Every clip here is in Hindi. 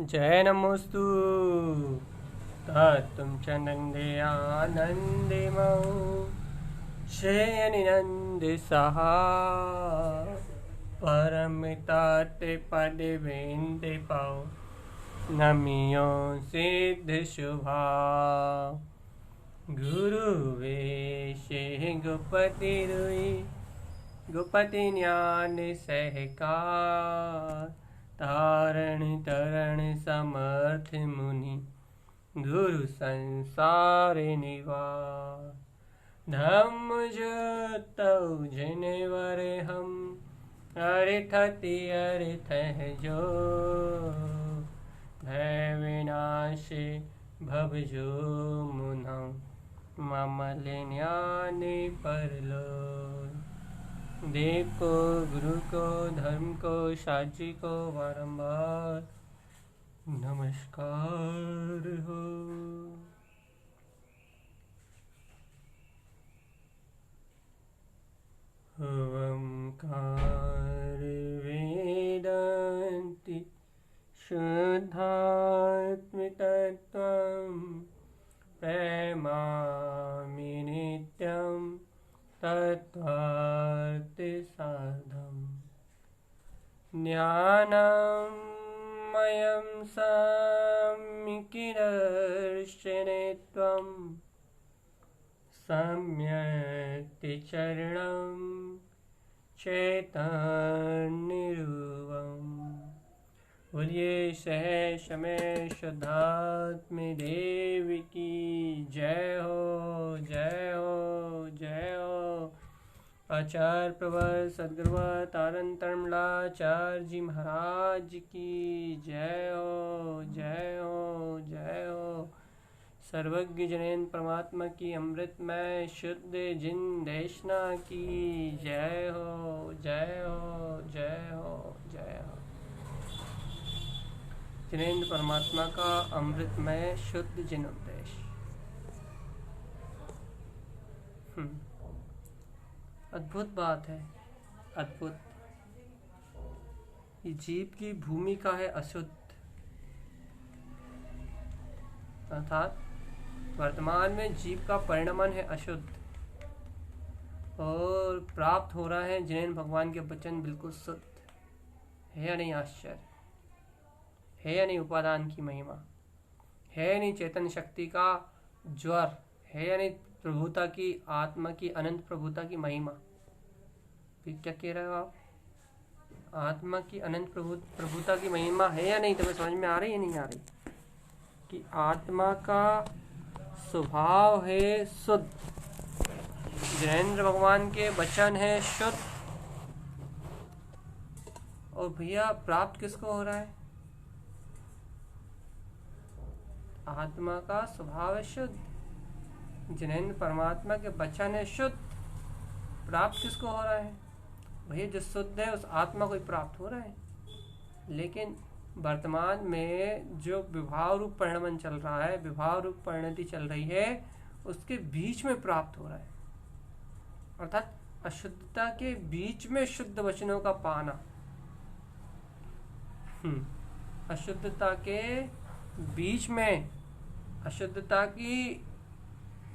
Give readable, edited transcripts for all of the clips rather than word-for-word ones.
जय नमोस्तु तत्तुं च नन्दे आनन्दिमौ श्रेयनिनन्दि सहा परमिताते पदे वेन्दे पाओ नमियो सिद्ध शुभा गुरु वेशे गोपति रुई गोपति ज्ञान सहकार तारण तरण समर्थ मुनि गुरु संसार निवार धम्म जो जिनवर हम अरिथति अरिथ जो भय विनाश भव जो मुनौ मम ज्ञान परलो देव को गुरु को धर्म को साची को बारंबार नमस्कार हो। ओंकार वेदांति शुद्धात्म तत्त्वं प्रेमामि नित्यं तत्त्वार्थ साधं ज्ञानमयं सम्यक्दर्शने त्वं सम्यक् चरणं चैतन्यरूपम् बोलिए सहज समय शुद्धात्म देव की जय हो जय हो जय हो। आचार्य प्रवर सद्गुरुवर तारतम्यलाचार्य जी महाराज की जय हो जय हो जय हो। सर्वज्ञ जनेन्द्र परमात्मा की अमृतमय शुद्ध जिन देशना की जय हो जय हो जय हो जय हो। जिनेन्द्र परमात्मा का अमृतमय शुद्ध जिन उपदेश। अद्भुत बात है, अद्भुत। ये जीव की भूमिका है अशुद्ध, अर्थात वर्तमान में जीव का परिणमन है अशुद्ध और प्राप्त हो रहा है जिनेन्द्र भगवान के वचन बिल्कुल शुद्ध है। या नहीं आश्चर्य है, या नहीं उपादान की महिमा है, या नहीं चेतन शक्ति का ज्वर है, या नहीं प्रभुता की आत्मा की अनंत प्रभुता की महिमा। क्या कह रहे हो आप? आत्मा की अनंत प्रभुता की महिमा है या नहीं? तुम्हें समझ में आ रही है नहीं आ रही कि आत्मा का स्वभाव है शुद्ध, जिनेन्द्र भगवान के वचन है शुद्ध, और भैया प्राप्त किसको हो रहा है? आत्मा का स्वभाव है शुद्ध, जिनेन्द्र परमात्मा के वचन है शुद्ध, प्राप्त किसको हो रहा है? भैया जो शुद्ध है उस आत्मा को ही प्राप्त हो रहा है। लेकिन वर्तमान में जो विभाव रूप परिणमन चल रहा है, विभाव रूप परिणति चल रही है, उसके बीच में प्राप्त हो रहा है। अर्थात अशुद्धता के बीच में शुद्ध वचनों का पाना। अशुद्धता के बीच में, अशुद्धता की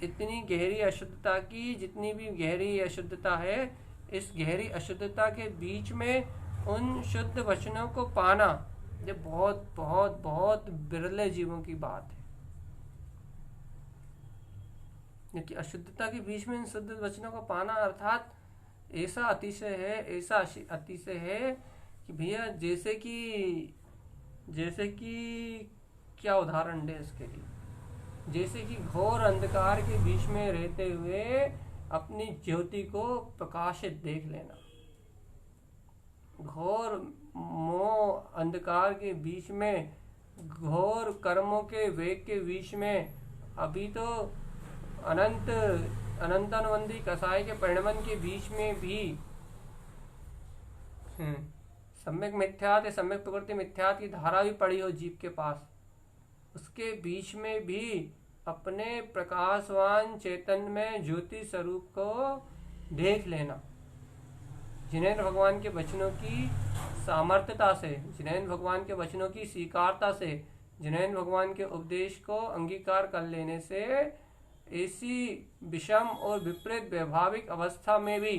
इतनी गहरी अशुद्धता की जितनी भी गहरी अशुद्धता है, इस गहरी अशुद्धता के बीच में उन शुद्ध वचनों को पाना, ये बहुत बहुत बहुत बिरले जीवों की बात है। क्योंकि अशुद्धता के बीच में इन शुद्ध वचनों को पाना अर्थात ऐसा अतिशय है, ऐसा अतिशय है कि भैया जैसे कि क्या उदाहरण दे इसके लिए? जैसे कि घोर अंधकार के बीच में रहते हुए अपनी ज्योति को प्रकाशित देख लेना। घोर मोह अंधकार के बीच में, घोर कर्मों के वेग के बीच में, अभी तो अनंतानुबंधी कसाई के परिणमन के बीच में भी सम्यक मिथ्यात् सम्यक प्रकृति मिथ्यात् की धारा भी पड़ी हो जीव के पास, उसके बीच में भी अपने प्रकाशवान चेतन में ज्योति स्वरूप को देख लेना। जिनेन्द्र भगवान के वचनों की सामर्थ्यता से, जिनेंद्र भगवान के वचनों की स्वीकारता से, जिनेंद्र भगवान के उपदेश को अंगीकार कर लेने से ऐसी विषम और विपरीत वैभाविक अवस्था में भी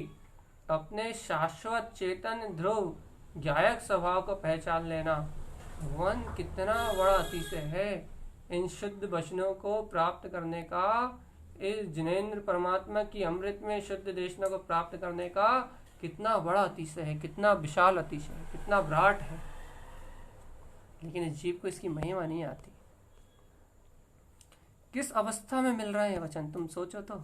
अपने शाश्वत चेतन ध्रुव ज्ञायक स्वभाव को पहचान लेना भगवान कितना बड़ा अतिशय है। इन शुद्ध वचनों को प्राप्त करने का, इस जिनेंद्र परमात्मा की अमृत में शुद्ध देशना को प्राप्त करने का कितना बड़ा अतिशय है, कितना विशाल अतिशय है, कितना विराट है। लेकिन इस जीव को इसकी महिमा नहीं आती। किस अवस्था में मिल रहे हैं वचन, तुम सोचो तो।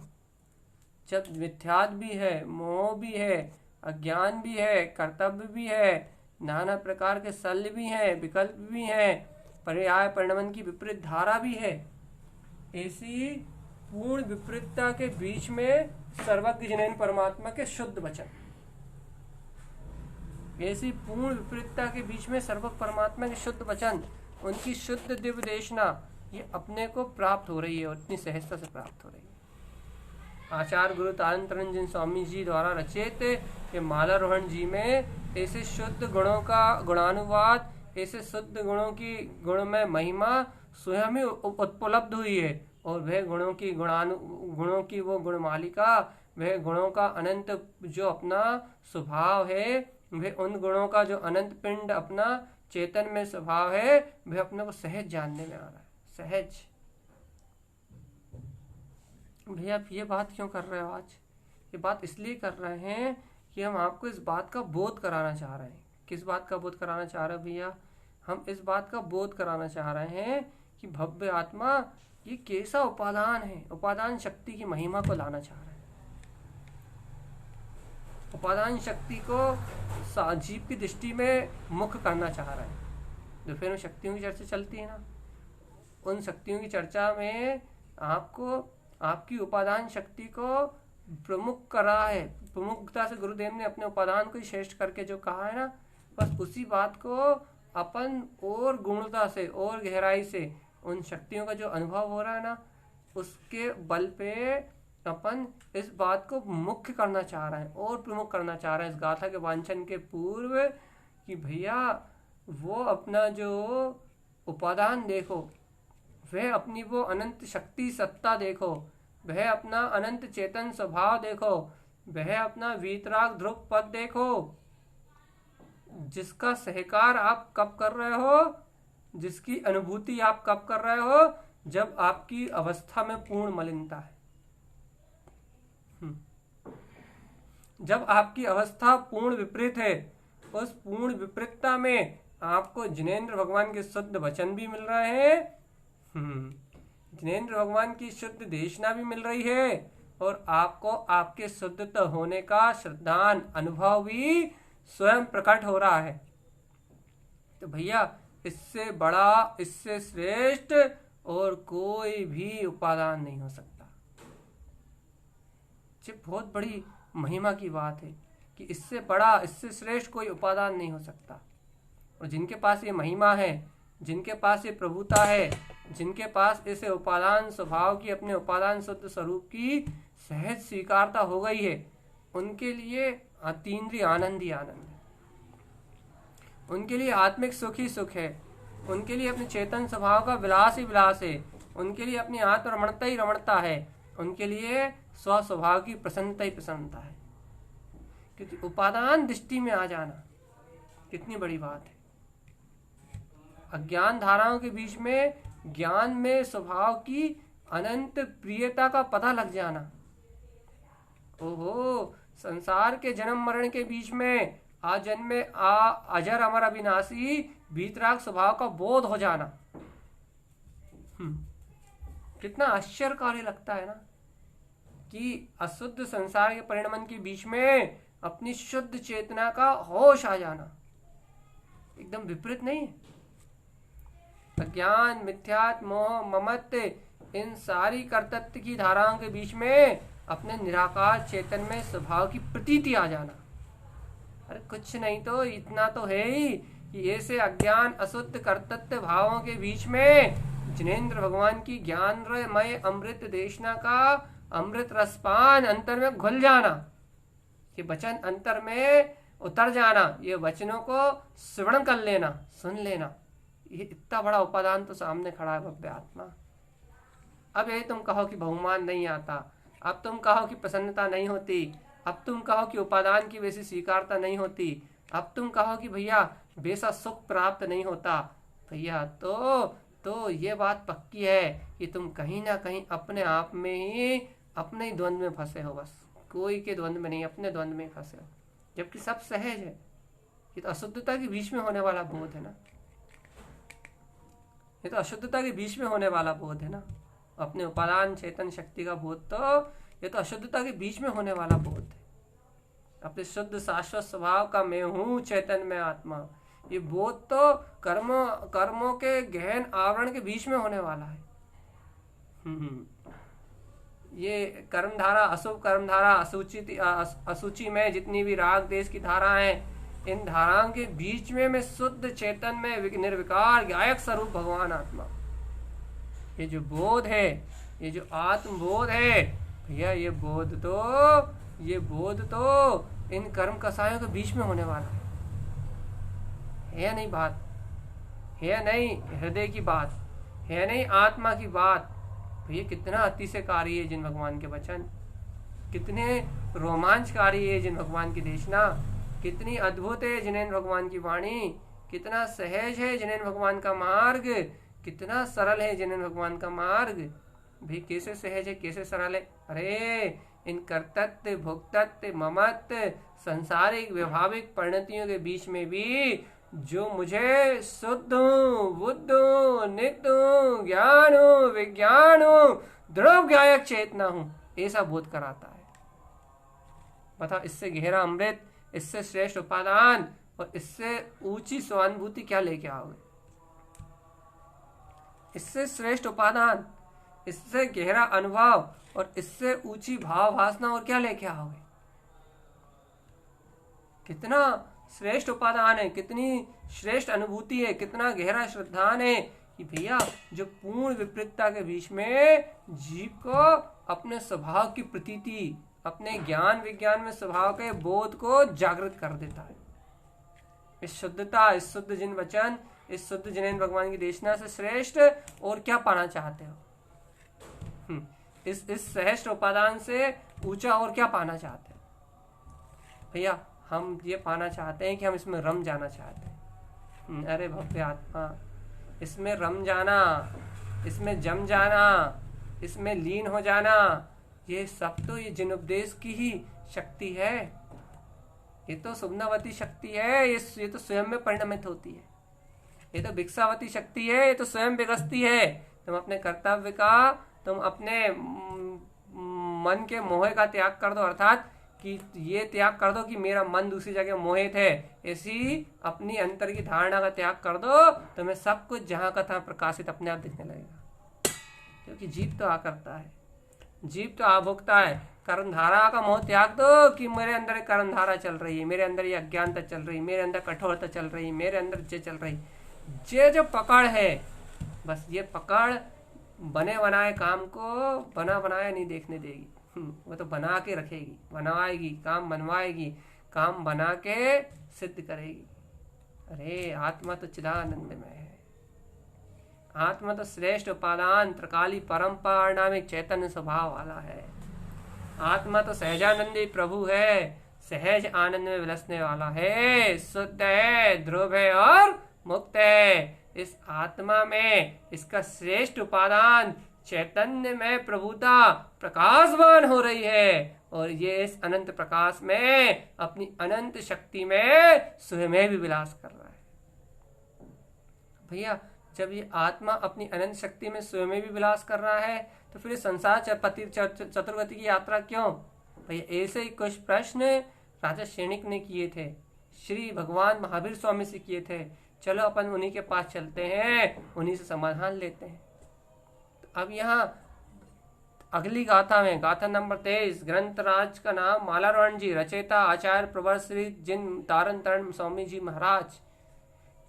जब मिथ्याद भी है, मोह भी है, अज्ञान भी है, कर्तव्य भी है, नाना प्रकार के शल्य भी हैं, विकल्प भी हैं, पर्याय परिणमन की विपरीत धारा भी है। ऐसी पूर्ण विपरीतता के बीच में सर्वज्ञ जिनेंद्र परमात्मा के शुद्ध वचन, ऐसी पूर्ण विपरीतता के बीच में सर्वज्ञ परमात्मा के शुद्ध वचन, उनकी शुद्ध दिव्य देशना, ये अपने को प्राप्त हो रही है और इतनी सहजता से प्राप्त हो रही है। आचार्य गुरु तारंत रंजन स्वामी जी द्वारा रचित ये मालारोहण जी में ऐसे शुद्ध गुणों का गुणानुवाद, ऐसे शुद्ध गुणों की गुणमय महिमा स्वयं ही उपलब्ध हुई है। और वह गुणों की वो गुणमालिका, वह गुणों का अनंत जो अपना स्वभाव है, वह उन गुणों का जो अनंत पिंड अपना चेतन में स्वभाव है, वह अपने को सहज जानने में आ रहा है। सहज। भैया आप ये बात क्यों कर रहे हो आज? ये बात इसलिए कर रहे हैं कि हम आपको इस बात का बोध कराना चाह रहे हैं। किस बात का बोध कराना चाह रहे हैं भैया? हम इस बात का बोध कराना चाह रहे हैं कि भव्य आत्मा ये कैसा उपादान है, उपादान शक्ति की महिमा को लाना चाह रहे हैं। उपादान शक्ति को जीव की दृष्टि में मुख्य करना चाह रहे हैं। दोपहर में शक्तियों की चर्चा चलती है ना, उन शक्तियों की चर्चा में आपको आपकी उपादान शक्ति को प्रमुख करा है। प्रमुखता से गुरुदेव ने अपने उपादान को श्रेष्ठ करके जो कहा है ना, बस उसी बात को अपन और गुणता से और गहराई से उन शक्तियों का जो अनुभव हो रहा है ना, उसके बल पे अपन इस बात को मुख्य करना चाह रहे हैं और प्रमुख करना चाह रहे हैं इस गाथा के वांछन के पूर्व कि भैया वो अपना जो उपादान देखो, वह अपनी वो अनंत शक्ति सत्ता देखो, वह अपना अनंत चेतन स्वभाव देखो, वह अपना वीतराग ध्रुव पद देखो, जिसका सहकार आप कब कर रहे हो, जिसकी अनुभूति आप कब कर रहे हो, जब आपकी अवस्था में पूर्ण मलिनता है। जब आपकी अवस्था पूर्ण विपरीत है, उस पूर्ण विपरीतता में आपको जिनेंद्र भगवान के शुद्ध वचन भी मिल रहे हैं, जिनेंद्र भगवान की शुद्ध देशना भी मिल रही है, और आपको आपके शुद्ध होने का श्रद्धान अनुभव भी स्वयं प्रकट हो रहा है। तो भैया इससे बड़ा, इससे श्रेष्ठ और कोई भी उपादान नहीं हो सकता। ये बहुत बड़ी महिमा की बात है कि इससे बड़ा, इससे श्रेष्ठ कोई उपादान नहीं हो सकता। और जिनके पास ये महिमा है, जिनके पास ये प्रभुता है, जिनके पास ऐसे उपादान स्वभाव की, अपने उपादान शुद्ध स्वरूप की सहज स्वीकारता हो गई है, उनके लिए अतीन्द्रिय आनंद ही आनंद है, उनके लिए आत्मिक सुख ही सुख है, उनके लिए अपने चेतन स्वभाव का विलास ही विलास है, उनके लिए अपनी आत्म रमणता ही रमणता है, उनके लिए स्व स्वभाव की प्रसन्नता ही प्रसन्नता है। क्योंकि उपादान दृष्टि में आ जाना कितनी बड़ी बात है। अज्ञान धाराओं के बीच में ज्ञान में स्वभाव की अनंत प्रियता का पता लग जाना। ओहो, संसार के जन्म मरण के बीच में आजन्मे अजर अमर अविनाशी वीतराग स्वभाव का बोध हो जाना, कितना आश्चर्यकारी लगता है ना कि अशुद्ध संसार के परिणमन के बीच में अपनी शुद्ध चेतना का होश आ जाना एकदम विपरीत नहीं है। अज्ञान, मिथ्यात्व, मोह, ममत्व, इन सारी कर्तव्य की धाराओं के बीच में अपने निराकार चेतन में स्वभाव की प्रतीति आ जाना। अरे कुछ नहीं तो इतना तो है ही कि ऐसे अशुद्ध कर्तव्य भावों के बीच में जिनेंद्र भगवान की ज्ञानमय अमृत देशना का अमृत रसपान अंतर में घुल जाना। ये वचन अंतर में उतर जाना, ये वचनों को श्रवण कर लेना, सुन लेना, ये इतना बड़ा उपादान तो सामने खड़ा है भव्य आत्मा। अब यही तुम कहो कि बहुमान नहीं आता, अब तुम कहो कि प्रसन्नता नहीं होती, अब तुम कहो कि उपादान की वैसी स्वीकारता नहीं होती, अब तुम कहो कि भैया वैसा सुख प्राप्त नहीं होता, भैया तो ये बात पक्की है कि तुम कहीं ना कहीं अपने आप में ही, अपने ही द्वंद्व में फंसे हो। बस कोई के द्वंद्व में नहीं, अपने द्वंद्व में फंसे हो, जबकि सब सहज है। ये तो अशुद्धता के बीच में होने वाला बोध है ना, ये तो अशुद्धता के बीच में होने वाला बोध है ना। अपने उपादान चेतन शक्ति का बोध, तो ये तो अशुद्धता के बीच में होने वाला बोध है। अपने शुद्ध शाश्वत स्वभाव का मैं हूँ चैतन्य में आत्मा, ये बोध तो कर्मों के गहन आवरण के बीच में होने वाला है। ये कर्मधारा, अशुभ कर्मधारा, असूची में जितनी भी राग देश की धारा है, इन धाराओं के बीच में मैं शुद्ध चेतन में निर्विकार गायक स्वरूप भगवान आत्मा। ये जो बोध है, ये जो आत्मबोध है भैया, ये बोध तो इन कर्म कसायों के बीच में होने वाला है या नहीं? बात है नहीं, हृदय की बात है नहीं, आत्मा की बात। भैया कितना अतिशयकारी है जिन भगवान के वचन, कितने रोमांचकारी है जिन भगवान की देशना, कितनी अद्भुत है जिनेन भगवान की वाणी, कितना सहज है जिनेन भगवान का मार्ग, कितना सरल है जिनेन भगवान का मार्ग। भाई कैसे सहज है, कैसे सरल है? अरे इन कर्तत्व, भोक्तत्व, ममत्व, सांसारिक व्यवहारिक परिणतियों के बीच में भी जो मुझे शुद्ध हूँ, बुद्ध हूँ, नित्य हूँ, ज्ञान हूँ, विज्ञान हूँ, ध्रुव गायक चेतना हूँ, ऐसा बोध कराता है। बताओ इससे गहरा अमृत, इससे श्रेष्ठ उपादान और इससे ऊंची स्वानुभूति क्या लेके आओगे? इससे श्रेष्ठ उपादान, इससे गहरा अनुभव और इससे ऊंची भाव वासना और क्या लेके आओगे? कितना श्रेष्ठ उपादान है, कितनी श्रेष्ठ अनुभूति है, कितना गहरा श्रद्धान है कि भैया जो पूर्ण विपरीतता के बीच में जीव को अपने स्वभाव की प्रतीति, अपने ज्ञान विज्ञान में स्वभाव के बोध को जागृत कर देता है। इस शुद्धता, इस शुद्ध जिन वचन, इस शुद्ध जिनेन भगवान की देशना से श्रेष्ठ और क्या पाना चाहते हो? इस श्रेष्ठ उपादान से ऊंचा और क्या पाना चाहते हो? भैया हम ये पाना चाहते हैं कि हम इसमें रम जाना चाहते हैं। अरे भव्य आत्मा, इसमें रम जाना, इसमें जम जाना, इसमें लीन हो जाना, ये सब तो ये जिन उपदेश की ही शक्ति है। ये तो सुम्नावती शक्ति है, ये तो स्वयं में परिणमित होती है। ये तो भिक्षावती शक्ति है, ये तो स्वयं विकसती है। तुम अपने कर्तव्य का, तुम अपने मन के मोह का त्याग कर दो, अर्थात कि ये त्याग कर दो कि मेरा मन दूसरी जगह मोहित है, ऐसी अपनी अंतर की धारणा का त्याग कर दो, तुम्हें सब कुछ जहां का था प्रकाशित अपने आप दिखने लगेगा। क्योंकि जीव तो आकर्ता है, जीव तो आभोक्ता है। कर्मधारा का मोह त्याग दो कि मेरे अंदर कर्मधारा चल रही है, मेरे अंदर ये अज्ञानता चल रही, मेरे अंदर कठोरता चल रही, मेरे अंदर ये चल रही, ये जो पकड़ है, बस ये पकड़ बने बनाए काम को बना बनाया नहीं देखने देगी। वो तो बना के रखेगी, बनवाएगी, काम बनवाएगी, काम बना के सिद्ध करेगी। अरे आत्मा तो चिदानंद में है, आत्मा तो श्रेष्ठ उपादान त्रिकाली परम परिणामिक चैतन्य स्वभाव वाला है। आत्मा तो सहजानंदी प्रभु है, सहज आनंद में विलसने वाला है, शुद्ध है, ध्रुव है और मुक्त है। इस आत्मा में इसका श्रेष्ठ उपादान चैतन्य में प्रभुता प्रकाशवान हो रही है, और ये इस अनंत प्रकाश में अपनी अनंत शक्ति में स्वयं भी विलास कर रहा है। भैया जब ये आत्मा अपनी अनंत शक्ति में स्वयं भी विलास कर रहा है, तो फिर संसार चतुर्गति की यात्रा क्यों? भैया ऐसे ही कुछ प्रश्न राजा सैनिक ने किए थे, श्री भगवान महावीर स्वामी से किए थे। चलो अपन उन्हीं के पास चलते हैं, उन्हीं से समाधान लेते हैं। तो अब यहाँ अगली गाथा में, गाथा नंबर 23, ग्रंथराज का नाम मालारोहण जी, रचयिता आचार्य प्रवर श्री जिन तारण तरण स्वामी जी महाराज।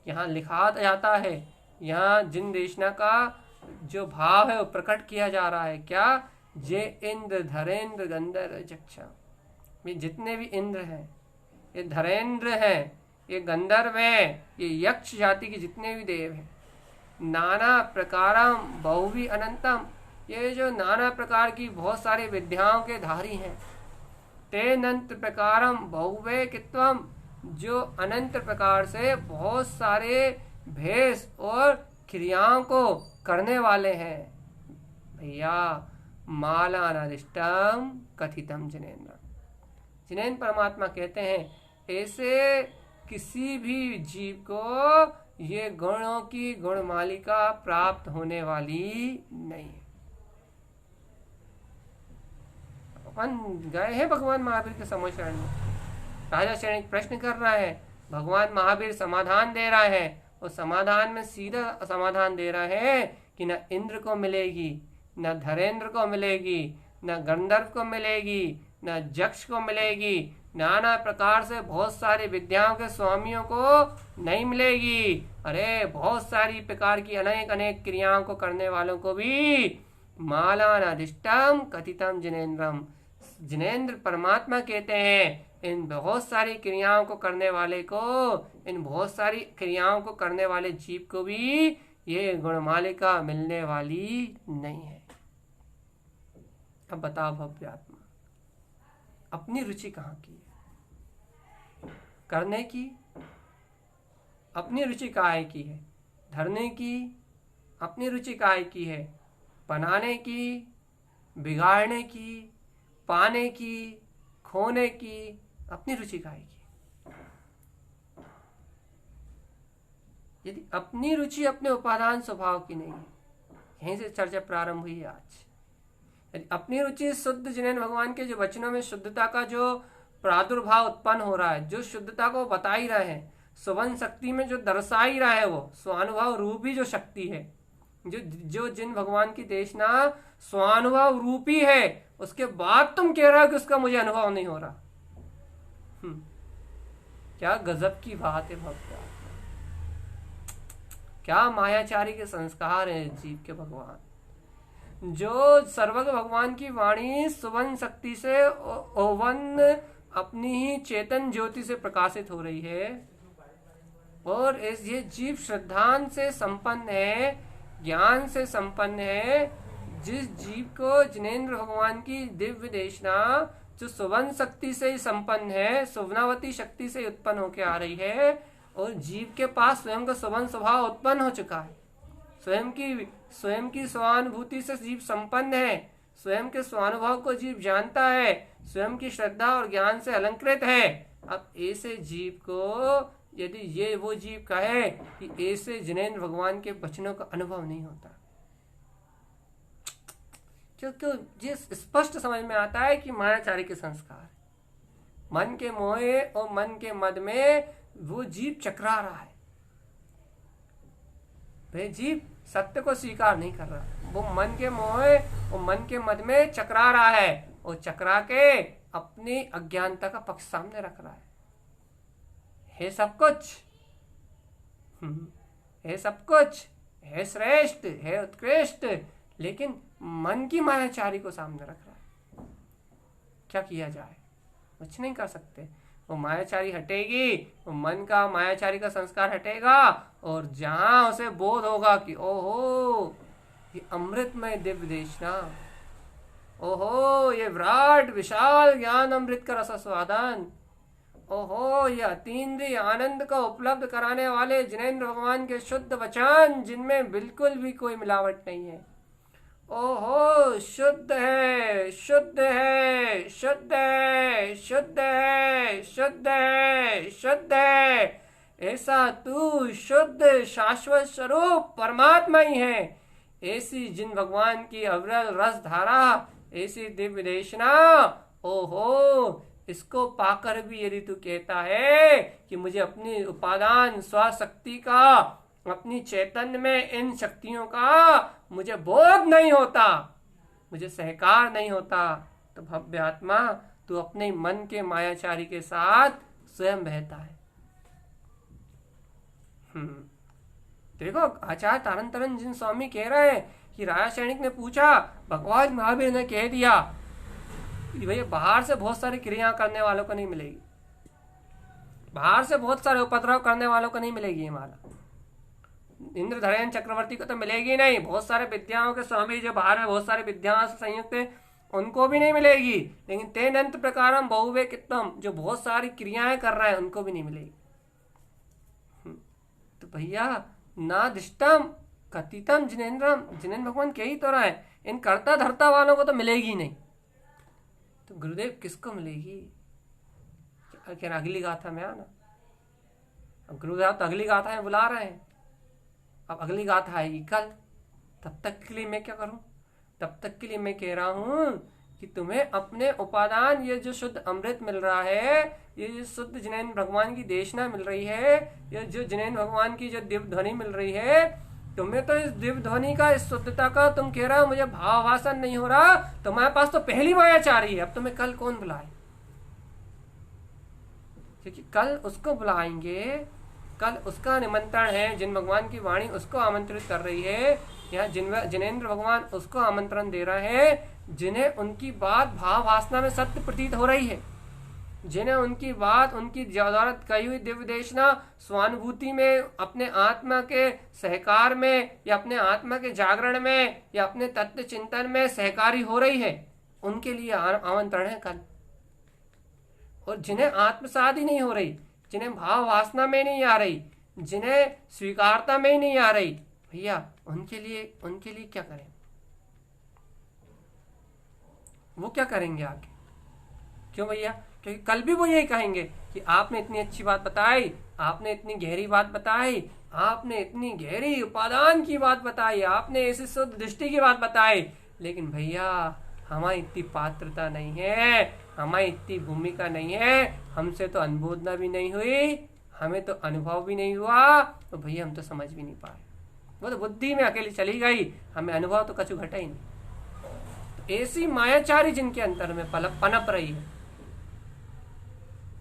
यहाँ लिखा जाता है, यहाँ जिन देशना का जो भाव है वो प्रकट किया जा रहा है। क्या? जे इंद्र धरेंद्र गंधर्व यक्षा, जितने भी इंद्र हैं, ये धरेंद्र हैं, ये गंधर्व हैं, ये यक्ष जाति के जितने भी देव हैं, नाना प्रकारम बहुवी अनंतम, ये जो नाना प्रकार की बहुत सारी विद्याओं के धारी हैं। तेनंत प्रकारम बहुवे कित्वम, जो अनंत प्रकार से बहुत सारे भेष और क्रियाओं को करने वाले हैं। भैया मालानादिष्टम कथितम जिनेन्द्र, जिनेन्द्र परमात्मा कहते हैं ऐसे किसी भी जीव को ये गुणों की गुणमालिका प्राप्त होने वाली नहीं है। अपन गए हैं भगवान महावीर के समोचरण में, राजा सैनिक प्रश्न कर रहा है, भगवान महावीर समाधान दे रहा है, और समाधान में सीधा समाधान दे रहा है कि न इंद्र को मिलेगी, न धरेंद्र को मिलेगी, न गंधर्व को मिलेगी, न जक्ष को मिलेगी, नाना प्रकार से बहुत सारी विद्याओं के स्वामियों को नहीं मिलेगी। अरे बहुत सारी प्रकार की अनेक अनेक क्रियाओं को करने वालों को भी मालानादिष्टम कथितम जिनेन्द्रम, जिनेन्द्र परमात्मा कहते हैं इन बहुत सारी क्रियाओं को करने वाले को, इन बहुत सारी क्रियाओं को करने वाले जीव को भी ये गुणमालिका मिलने वाली नहीं है। अब बताओ भव्य आत्मा, अपनी रुचि कहाँ की है करने की? अपनी रुचि काहे की है धरने की? अपनी रुचि काहे की है बनाने की, बिगाड़ने की, पाने की, खोने की? अपनी रुचि काहे की? यदि अपनी रुचि अपने उपादान स्वभाव की नहीं है, यहीं से चर्चा प्रारंभ हुई है आज। यदि अपनी रुचि शुद्ध जिनेन्द्र भगवान के जो वचनों में शुद्धता का जो प्रादुर्भाव उत्पन्न हो रहा है, जो शुद्धता को बता ही रहे हैं, सुवन शक्ति में जो दर्शा ही रहा है, वो स्वानुभव रूपी जो शक्ति है, जो जिन भगवान की देशना स्वानुभव रूपी है, उसके बाद तुम कह रहे हो कि उसका मुझे अनुभव नहीं हो रहा। क्या गजब की बात है भक्त, क्या मायाचारी के संस्कार है जीव के भगवान। जो सर्वज्ञ भगवान की वाणी सुवन शक्ति से ओवन अपनी ही चेतन ज्योति से प्रकाशित हो रही है, और ये जीव श्रद्धान से संपन्न है, ज्ञान से संपन्न है। जिस जीव को जिनेन्द्र भगवान की दिव्य देशना जो सुवन शक्ति से ही संपन्न है, सुवनावती शक्ति से उत्पन्न होकर आ रही है, और जीव के पास स्वयं का सुवन स्वभाव उत्पन्न हो चुका है, स्वयं की स्वानुभूति से जीव संपन्न है, स्वयं के स्वानुभव को जीव जानता है, स्वयं की श्रद्धा और ज्ञान से अलंकृत है। अब ऐसे जीव को यदि ये वो जीव कहे कि ऐसे जिनेन्द्र भगवान के वचनों का अनुभव नहीं होता, क्योंकि ये स्पष्ट समझ में आता है कि मायाचारी के संस्कार, मन के मोहे और मन के मद में वो जीव चकरा रहा है। वे जीव सत्य को स्वीकार नहीं कर रहा, वो मन के मोहे और मन के मद में चकरा रहा है, और चकरा के अपनी अज्ञानता का पक्ष सामने रख रहा है सब कुछ, है सब कुछ, है श्रेष्ठ, है उत्कृष्ट, लेकिन मन की मायाचारी को सामने रख रहा है। क्या किया जाए? कुछ नहीं कर सकते। वो मायाचारी हटेगी, वो मन का मायाचारी का संस्कार हटेगा, और जहां उसे बोध होगा कि ओहो ये अमृतमय दिव्य देशना, ओहो ये विराट विशाल ज्ञान अमृत का रसास्वादन, ओहो ये अतीन्द्रिय आनंद को उपलब्ध कराने वाले जिनेन्द्र भगवान के शुद्ध वचन, जिनमें बिल्कुल भी कोई मिलावट नहीं है, ओहो शुद्ध है, शुद्ध है, शुद्ध है, शुद्ध है, शुद्ध है, शुद्ध है, ऐसा तू शुद्ध शाश्वत स्वरूप परमात्मा ही है। ऐसी जिन भगवान की अविरल रस धारा, ऐसी दिव्य देशना, ओहो इसको पाकर भी यदि तू कहता है कि मुझे अपनी उपादान स्वशक्ति का, अपनी चैतन्य में इन शक्तियों का मुझे बोध नहीं होता, मुझे सहकार नहीं होता, तो भव्य आत्मा तू अपने मन के मायाचारी के साथ स्वयं बहता है। देखो आचार्य तारन जिन स्वामी कह रहे हैं कि राजा सैनिक ने पूछा, भगवान महावीर ने कह दिया कि भैया बाहर से बहुत सारी क्रिया करने वालों को नहीं मिलेगी, बाहर से बहुत सारे उपद्रव करने वालों को नहीं मिलेगी ये माला। इंद्रधरेन चक्रवर्ती को तो मिलेगी नहीं, बहुत सारे विद्याओं के स्वामी जो बाहर में बहुत सारे विद्याओं से संयुक्त है उनको भी नहीं मिलेगी, लेकिन तेन अंत प्रकारम बहुवे कित्तम जो बहुत सारी क्रियाएं कर रहा है उनको भी नहीं मिलेगी। तो भैया ना दिष्टम कथितम जिनेन्द्रम, जिनेन्द्र भगवान कह ही तो रहा है इन कर्ता धर्ता वालों को तो मिलेगी नहीं, तो गुरुदेव किसको मिलेगी? क्या अगली गाथा में आना। अब गुरुदेव तो अगली गाथा में बुला रहे हैं, अब अगली गाथा आएगी कल, तब तक के लिए मैं क्या करूं? तब तक के लिए मैं कह रहा हूं कि तुम्हें अपने उपादान, ये जो शुद्ध अमृत मिल रहा है, ये जो शुद्ध जिनेन्द्र भगवान की देशना मिल रही है, ये जो जिनेन्द्र भगवान की जो दिव्य ध्वनि मिल रही है, तुम्हें तो इस दिव्य ध्वनि का, इस शुद्धता का तुम कह रहे हो मुझे भावाभासन नहीं हो रहा, तुम्हारे पास तो पहली माया चाह रही है। अब तुम्हें कल कौन बुलाए? क्योंकि कल उसको बुलाएंगे, कल उसका निमंत्रण है, जिन भगवान की वाणी उसको आमंत्रित कर रही है, यहाँ जिनेन्द्र भगवान उसको आमंत्रण दे रहे हैं जिन्हें उनकी बात भाव वासना में सत्य प्रतीत हो रही है, जिन्हें उनकी बात, उनकी जौहरत कही हुई दिव्य देशना स्वानुभूति में, अपने आत्मा के सहकार में, या अपने आत्मा के जागरण में, या अपने तत्व चिंतन में सहकारी हो रही है, उनके लिए आमंत्रण है कल। और जिन्हें आत्मसात ही नहीं हो रही, जिन्हें भाव वासना में नहीं आ रही, जिन्हें स्वीकारता में ही नहीं आ रही, भैया उनके लिए क्या करें? वो क्या करेंगे आगे? क्यों भैया? क्योंकि कल भी वो यही कहेंगे कि आपने इतनी अच्छी बात बताई, आपने इतनी गहरी बात बताई, आपने इतनी गहरी उपादान की बात बताई, आपने ऐसी शुद्ध दृष्टि की बात बताई, लेकिन भैया हमारी इतनी पात्रता नहीं है, हमारी इतनी भूमिका नहीं है, हमसे तो अनुबोधना भी नहीं हुई, हमें तो अनुभव भी नहीं हुआ, तो भैया हम तो समझ भी नहीं पाए, वो तो बुद्धि में अकेली चली गई, हमें अनुभव तो कछु घटा ही नहीं। तो ऐसी मायाचारी जिनके अंदर में पनप रही है,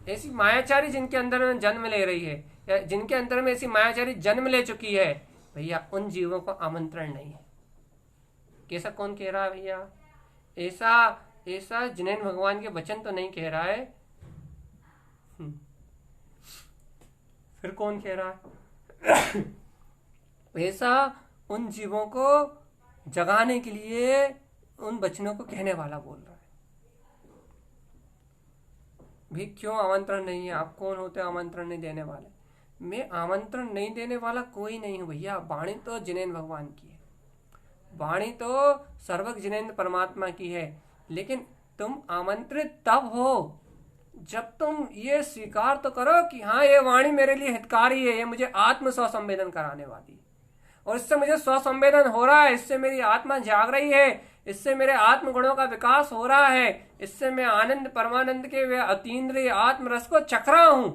ऐसी मायाचारी जिनके अंदर में जन्म ले रही है, या जिनके अंदर में ऐसी मायाचारी जन्म ले चुकी है, भैया उन जीवों को आमंत्रण नहीं है। कैसा कौन कह रहा है भैया? ऐसा जिनेन्द्र भगवान के वचन तो नहीं कह रहा है, फिर कौन कह रहा है? ऐसा उन जीवों को जगाने के लिए उन वचनों को कहने वाला बोल रहा है। भी क्यों आमंत्रण नहीं है? आप कौन होते आमंत्रण नहीं देने वाले? मैं आमंत्रण नहीं देने वाला कोई नहीं हूं भैया। वाणी तो जिनेन्द्र भगवान की है, वाणी तो सर्वज्ञ जिनेन्द्र परमात्मा की है, लेकिन तुम आमंत्रित तब हो जब तुम ये स्वीकार तो करो कि हाँ ये वाणी मेरे लिए हितकारी है, ये मुझे आत्म स्वसंवेदन कराने वाली है, और इससे मुझे स्वसंवेदन हो रहा है, इससे मेरी आत्मा जाग रही है, इससे मेरे आत्म गुणों का विकास हो रहा है, इससे मैं आनंद परमानंद के वे अतीन्द्रिय आत्म रस को चख रहा हूं।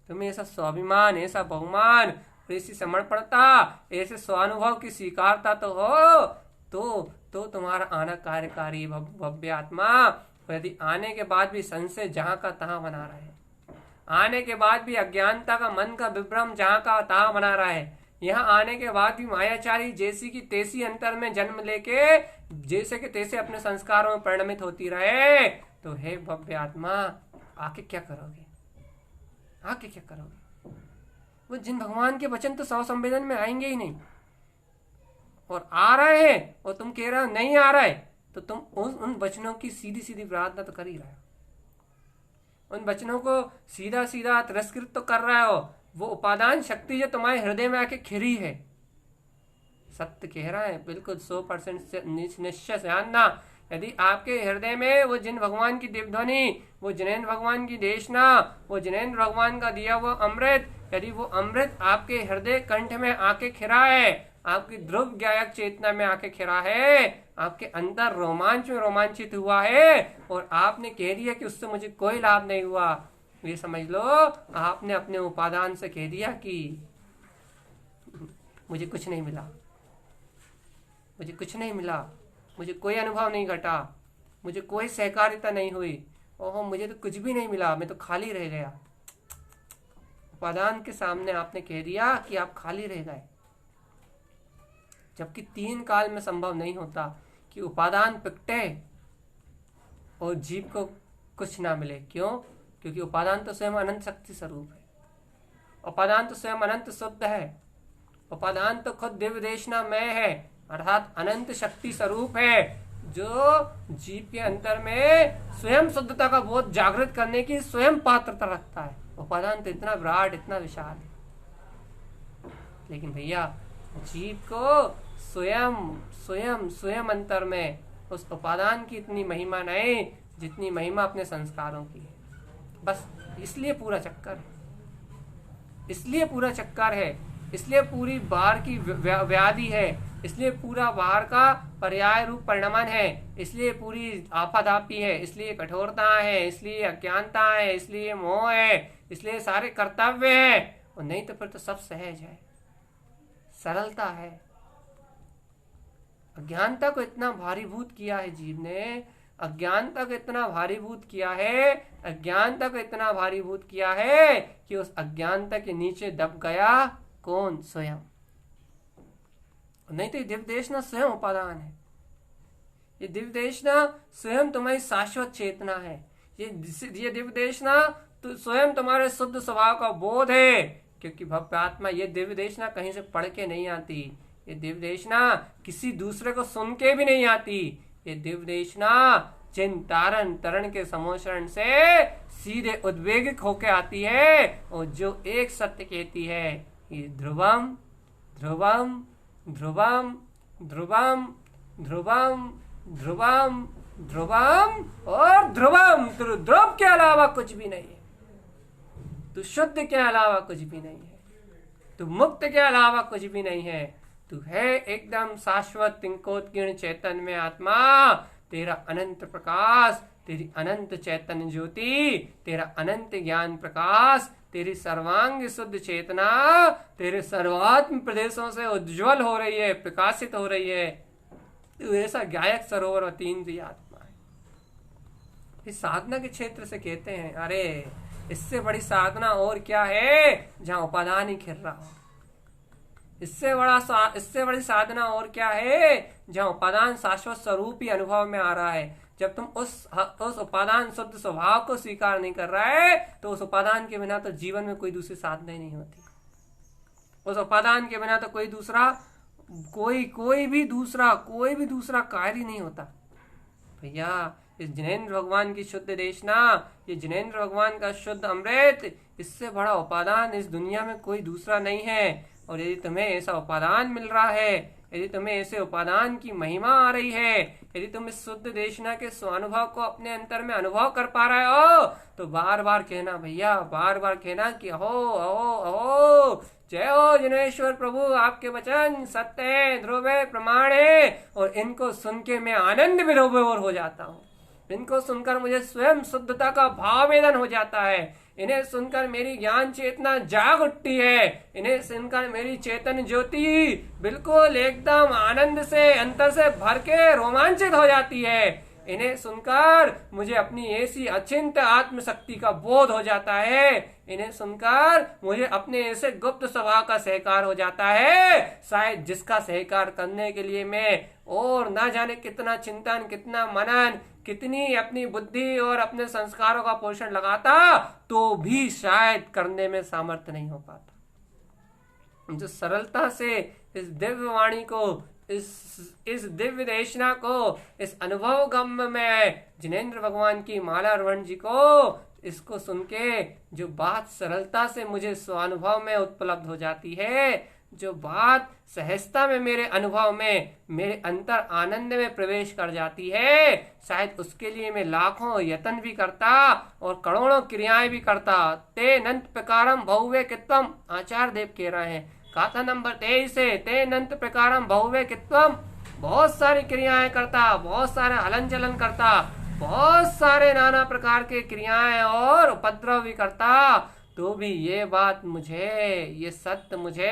तुम्हें ऐसा स्वाभिमान, ऐसा बहुमान, ऐसी समर्पणता, ऐसे स्वानुभव की स्वीकारता तो हो, तो तुम्हारा आना कार्यकारी भव्य आत्मा। यदि आने के बाद भी संशय जहां का तहां बना रहा है, आने के बाद भी अज्ञानता का मन का विभ्रम जहां का तहां बना रहा है, यहाँ आने के बाद भी मायाचारी जैसी की तैसी अंतर में जन्म लेके जैसे के तैसे अपने संस्कारों में परिणमित होती रहे, तो हे भव्य आत्मा आके क्या करोगे? आके क्या करोगे? वो जिन भगवान के वचन तो स्वसंवेदन में आएंगे ही नहीं, और आ रहे हैं और तुम कह रहे हो नहीं आ रहा है, तो तुम उन वचनों की सीधी सीधी प्रार्थना तो कर ही रहे हो, उन वचनों को सीधा सीधा तिरस्कृत तो कर रहे हो। वो उपादान शक्ति जो तुम्हारे हृदय में आके खिरी है, सत्य कह रहा है बिल्कुल 100% निश्चय से जानना। यदि आपके हृदय में वो जिन भगवान की दिव्य ध्वनि, वो जिनेन्द्र भगवान की देशना, वो जिनेन्द्र भगवान का दिया हुआ अमृत, यदि वो अमृत आपके हृदय कंठ में आके खिरा है, आपकी ध्रुव गायक चेतना में आके खिरा है, आपके अंदर रोमांच में रोमांचित हुआ है, और आपने कह दिया कि उससे मुझे कोई लाभ नहीं हुआ, ये समझ लो आपने अपने उपादान से कह दिया कि मुझे कुछ नहीं मिला, मुझे कुछ नहीं मिला, मुझे कोई अनुभव नहीं घटा, मुझे कोई सहकारिता नहीं हुई, ओहो मुझे तो कुछ भी नहीं मिला, मैं तो खाली रह गया। उपादान के सामने आपने कह दिया कि आप खाली रह गए, जबकि 3 काल में संभव नहीं होता कि उपादान पिकटे और जीव को कुछ ना मिले। क्यों? क्योंकि उपादान तो स्वयं अनंत शक्ति स्वरूप है, उपादान तो स्वयं अनंत शुद्ध है, उपादान तो खुद दिव्य देशना मैं है, अर्थात अनंत शक्ति स्वरूप है, जो जीव के अंतर में स्वयं शुद्धता का बोध जागृत करने की स्वयं पात्रता रखता है। उपादान तो इतना विराट, इतना विशाल है, लेकिन भैया जीव को स्वयं स्वयं स्वयं अंतर में उस उपादान की इतनी महिमा नहीं जितनी महिमा अपने संस्कारों की है। बस इसलिए पूरा चक्कर है, इसलिए पूरा चक्कर है, इसलिए पूरी बाहर की व्याधि है, इसलिए पूरा बाहर का पर्याय रूप परिणमन है, इसलिए पूरी आपाधापी है, इसलिए कठोरता है, इसलिए अज्ञानता है, इसलिए मोह है, इसलिए सारे कर्तव्य है। और नहीं तो फिर तो सब सहज है, सरलता है। अज्ञानता को इतना भारीभूत किया है जीव ने, अज्ञानता को इतना भारीभूत किया है, अज्ञानता को इतना भारीभूत किया है कि उस अज्ञानता के नीचे दब गया कौन? स्वयं। नहीं तो ये दिव्य देशना स्वयं उपादान है, ये दिव्य देशना स्वयं तुम्हारी शाश्वत चेतना है, ये दिव्य देशना तो स्वयं तुम्हारे शुद्ध स्वभाव का बोध है। क्योंकि भव्य आत्मा ये दिव्य देशना कहीं से पढ़ के नहीं आती, ये दिव्य देशना किसी दूसरे को सुन के भी नहीं आती, ये दिव्य देशना चिंतारण तरण के समोषण से सीधे उद्वेगिक होके आती है, और जो एक सत्य कहती है ये ध्रुवम ध्रुवम ध्रुवम ध्रुवम ध्रुवम ध्रुवम ध्रुवम और ध्रुवम, तो ध्रुव के अलावा कुछ भी नहीं है, तू शुद्ध के अलावा कुछ भी नहीं है, तू मुक्त के अलावा कुछ भी नहीं है, तू है एकदम शाश्वत तिंकोत्कीर्ण चैतन्य में आत्मा, तेरा अनंत प्रकाश, तेरी अनंत चैतन्य ज्योति, तेरा अनंत ज्ञान प्रकाश, तेरी सर्वांग शुद्ध चेतना तेरे सर्वात्म प्रदेशों से उज्जवल हो रही है, प्रकाशित हो रही है। तू ऐसा गायक सरोवर अतीन्द्रिय आत्मा है। इस साधना के क्षेत्र से कहते हैं, अरे इससे बड़ी साधना और क्या है जहां उपादान ही खिल रहा हो, इससे बड़ी साधना और क्या है जहां उपादान शाश्वत स्वरूप ही अनुभव में आ रहा है। जब तुम उस उपादान शुद्ध स्वभाव को स्वीकार नहीं कर रहा है तो उस उपादान के बिना तो जीवन में कोई दूसरी साधना ही नहीं होती, उस उपादान के बिना तो कोई भी दूसरा कार्य नहीं होता। भैया इस जिनेंद्र भगवान की शुद्ध देशना, ये जिनेंद्र भगवान का शुद्ध अमृत, इससे बड़ा उपादान इस दुनिया में कोई दूसरा नहीं है। और यदि तुम्हें ऐसा उपादान मिल रहा है, यदि तुम्हें ऐसे उपादान की महिमा आ रही है, यदि तुम इस शुद्ध देशना के स्वानुभव को अपने अंतर में अनुभव कर पा रहे हो, तो बार बार कहना भैया, बार बार कहना कि अहो अहो अहो, जय हो जिनेश्वर प्रभु, आपके वचन सत्य है, ध्रुव है, प्रमाण है। और इनको सुन के मैं आनंद विभोर हो जाता हूँ, इनको सुनकर मुझे स्वयं शुद्धता का भाव वेदन हो जाता है, इन्हें सुनकर मेरी ज्ञान चेतना जाग उठती है, इन्हें सुनकर मेरी चेतन ज्योति बिल्कुल एकदम आनंद से अंतर से भर के रोमांचित हो जाती है, इन्हें सुनकर मुझे अपनी ऐसी अचिंत आत्मशक्ति का बोध हो जाता है, इन्हें सुनकर मुझे अपने ऐसे गुप्त स्वभाव का सहकार हो जाता है, शायद जिसका सहकार करने के लिए मैं और ना जाने कितना चिंतन, कितना मनन, कितनी अपनी बुद्धि और अपने संस्कारों का पोषण लगाता तो भी शायद करने में सामर्थ्य नहीं हो पाता। जो सरलता से इस दिव्य वाणी को, इस दिव्य देशना को, इस अनुभव गम्य में जिनेंद्र भगवान की माला रवण जी को, इसको सुन के जो बात सरलता से मुझे स्वानुभव में उपलब्ध हो जाती है, जो बात सहजता में मेरे अनुभव में, मेरे अंतर आनंद में प्रवेश कर जाती है, शायद उसके लिए मैं लाखों यत्न भी करता और करोड़ों क्रियाएं भी करता। ते नंत प्रकारम बहुवे कित्वम, आचार्य देव कह रहे हैं गाथा नंबर 23 से, ते नंत प्रकारम बहुवे कित्वम, बहुत सारी क्रियाएं करता, बहुत सारे हलन चलन करता, बहुत सारे नाना प्रकार के क्रियाएं और उपद्रव भी करता, तो भी ये बात मुझे, ये सत्य मुझे,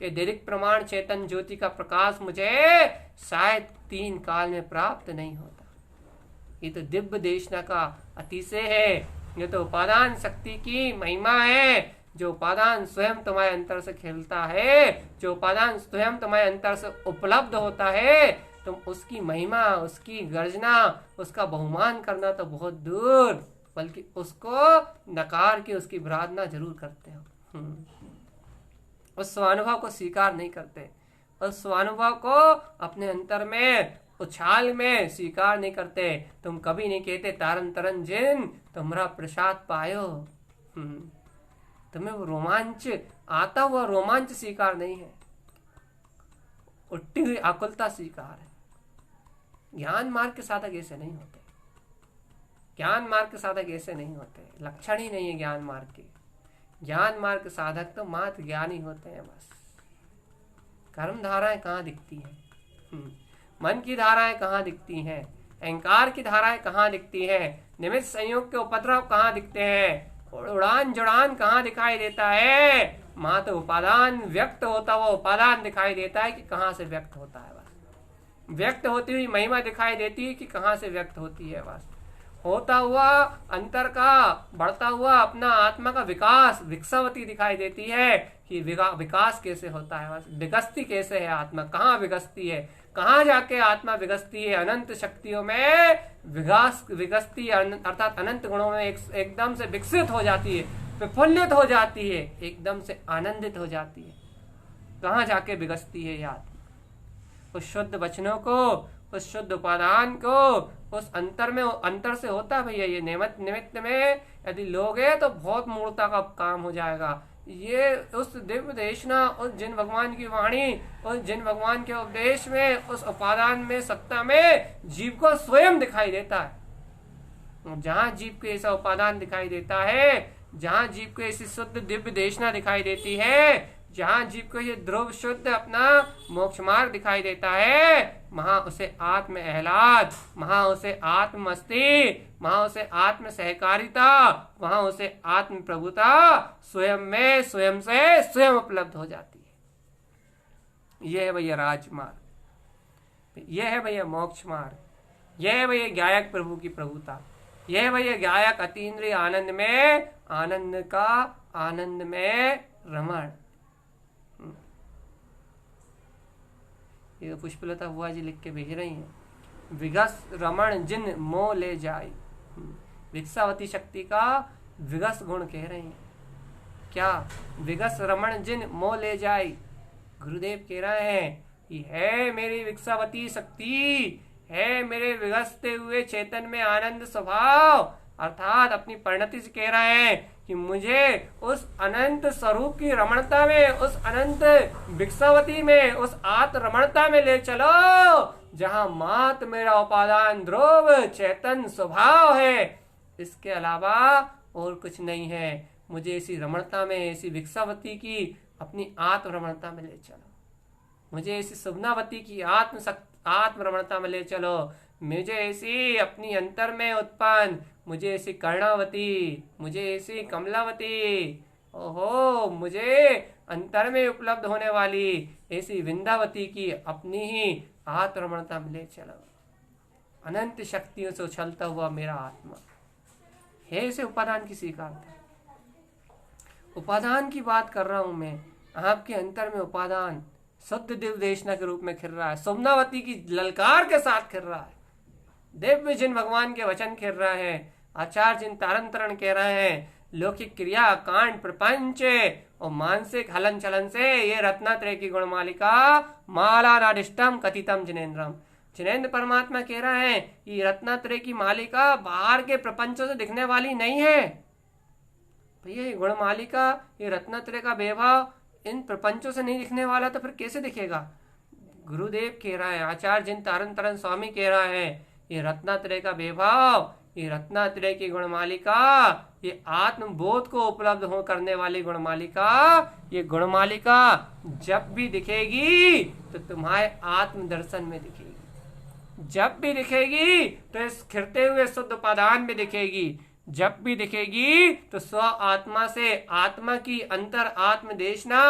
ये दीर्घ प्रमाण चेतन ज्योति का प्रकाश मुझे शायद 3 काल में प्राप्त नहीं होता। ये तो दिव्य देशना का अतिशय है, ये तो उपादान शक्ति की महिमा है। जो उपादान स्वयं तुम्हारे अंतर से खेलता है, जो उपादान स्वयं तुम्हारे अंतर से उपलब्ध होता है, तुम उसकी महिमा, उसकी गर्जना, उसका बहुमान करना तो बहुत दूर, बल्कि उसको नकार के उसकी आराधना जरूर करते हो। उस स्वानुभव को स्वीकार नहीं करते, उस स्वानुभव को अपने अंतर में उछाल में स्वीकार नहीं करते। तुम कभी नहीं कहते तारन तरन जिन तुम्हारा प्रसाद पायो। तुम्हें वो रोमांच, आता हुआ रोमांच स्वीकार नहीं है, उठती हुई आकुलता स्वीकार है। ज्ञान मार्ग के साधक ऐसे नहीं होते, ज्ञान मार्ग के साधक ऐसे नहीं होते, लक्षण ही नहीं है ज्ञान मार्ग के। ज्ञान मार्ग के साधक तो मात्र ज्ञानी होते हैं बस। कर्म धाराएं कहाँ दिखती हैं? मन की धाराएं कहाँ दिखती हैं? अहंकार की धाराएं कहाँ दिखती हैं? निमित्त संयोग के उपद्रव कहाँ दिखते हैं? उड़ान जुड़ान कहाँ दिखाई देता है? मात्र उपादान व्यक्त होता हुआ उपादान दिखाई देता है कि कहाँ से व्यक्त होता है बस। व्यक्त होती हुई महिमा दिखाई देती है कि कहाँ से व्यक्त होती है बस। होता हुआ अंतर का बढ़ता हुआ अपना आत्मा का विकास, विकसावती दिखाई देती है कि विकास कैसे होता है बस। विकसती कैसे है आत्मा, कहाँ विकसती है, कहाँ जाके आत्मा विकसती है? अनंत शक्तियों में विकसती अर्थात अनंत गुणों में एकदम से विकसित हो जाती है, प्रफुल्लित हो जाती है, एकदम से आनंदित हो जाती है। कहाँ जाके विकसती है ये आत्मा? उस शुद्ध वचनों को, उस शुद्ध उपादान को, उस अंतर में, अंतर से होता है भैया। ये निमित्त में यदि लोगे तो बहुत मूर्ता का काम हो जाएगा। ये उस दिव्य देशना, उस जिन भगवान की वाणी, उस जिन भगवान के उपदेश में, उस उपादान में, सत्ता में जीव को स्वयं दिखाई देता है। जहां जीव को ऐसा उपादान दिखाई देता है, जहां जीव को ऐसी शुद्ध दिव्य देशना दिखाई देती है, जहां जीव को ये ध्रुव शुद्ध अपना मोक्ष मार्ग दिखाई देता है, वहां उसे आत्म एहलाद, वहां उसे आत्म मस्ती, वहां उसे आत्म सहकारिता, वहां उसे आत्म प्रभुता स्वयं में, स्वयं से स्वयं उपलब्ध हो जाती है। यह है भैया राजमार्ग, यह है भैया मोक्ष मार्ग, यह है भैया गायक प्रभु की प्रभुता, यह है भैया गायक अतीन्द्रिय आनंद में, आनंद का आनंद में रमण। ये पुष्पलता बुआ जी लिख के भेज रही हैं। विगस रमण जिन मोह ले जाए, विकसावती शक्ति का विगस गुण कह रही हैं। क्या? विगस रमण जिन मोह ले जाए। गुरुदेव कह रहे हैं कि है मेरी विकसावती शक्ति, है मेरे विगसते हुए चेतन में आनंद स्वभाव, अर्थात अपनी परिणति से कह रहे हैं कि मुझे उस अनंत स्वरूप की रमणता में, उस अनंत विकसावती में, उस आत्म रमणता में ले चलो जहां मात्र मेरा उपादान ध्रुव चेतन स्वभाव है, इसके अलावा और कुछ नहीं है। मुझे ऐसी रमणता में, ऐसी विकसावती की अपनी आत्म रमणता में ले चलो, मुझे ऐसी सुभनावती की आत्म रमणता में ले चलो, मुझे ऐसी अपनी अंतर में उत्पन्न, मुझे ऐसी कर्णावती, मुझे ऐसी कमलावती, ओहो मुझे अंतर में उपलब्ध होने वाली ऐसी विंदावती की अपनी ही आत्मरमणता में ले चलो। अनंत शक्तियों से उछलता हुआ मेरा आत्मा है, ऐसे उपादान की स्वीकारता। उपादान की बात कर रहा हूं मैं, आपके अंतर में उपादान शुद्ध दिव्य देशना के रूप में खिल रहा है, सोमनावती की ललकार के साथ खिल रहा है, दिव्य जिन भगवान के वचन खिल रहे हैं, आचार्य जिन तारण तरण कह रहे हैं, लौकिक क्रिया कांड प्रपंच और मानसिक हलन चलन से ये रत्नात्रय की गुणमालिका माला नादिष्टम कथितम जिनेन्द्रम। जिनेन्द्र परमात्मा कह रहे हैं ये रत्नात्रय की मालिका बाहर के प्रपंचों से दिखने वाली नहीं है भैया। ये गुणमालिका, ये रत्नात्रय का वैभव इन प्रपंचों से नहीं दिखने वाला तो फिर कैसे दिखेगा? गुरुदेव कह रहा है, आचार्य जिन तारण तरण स्वामी कह रहा है, ये रत्नात्रय का वैभव, ये रत्नात्रय की गुणमालिका, ये आत्मबोध को उपलब्ध हो करने वाली गुणमालिका, ये गुणमालिका जब भी दिखेगी तो तुम्हारे आत्म दर्शन में दिखेगी, जब भी दिखेगी तो इस खिरते हुए शुद्ध उपादान में दिखेगी, जब भी दिखेगी तो स्व आत्मा से आत्मा की अंतर आत्म देशना,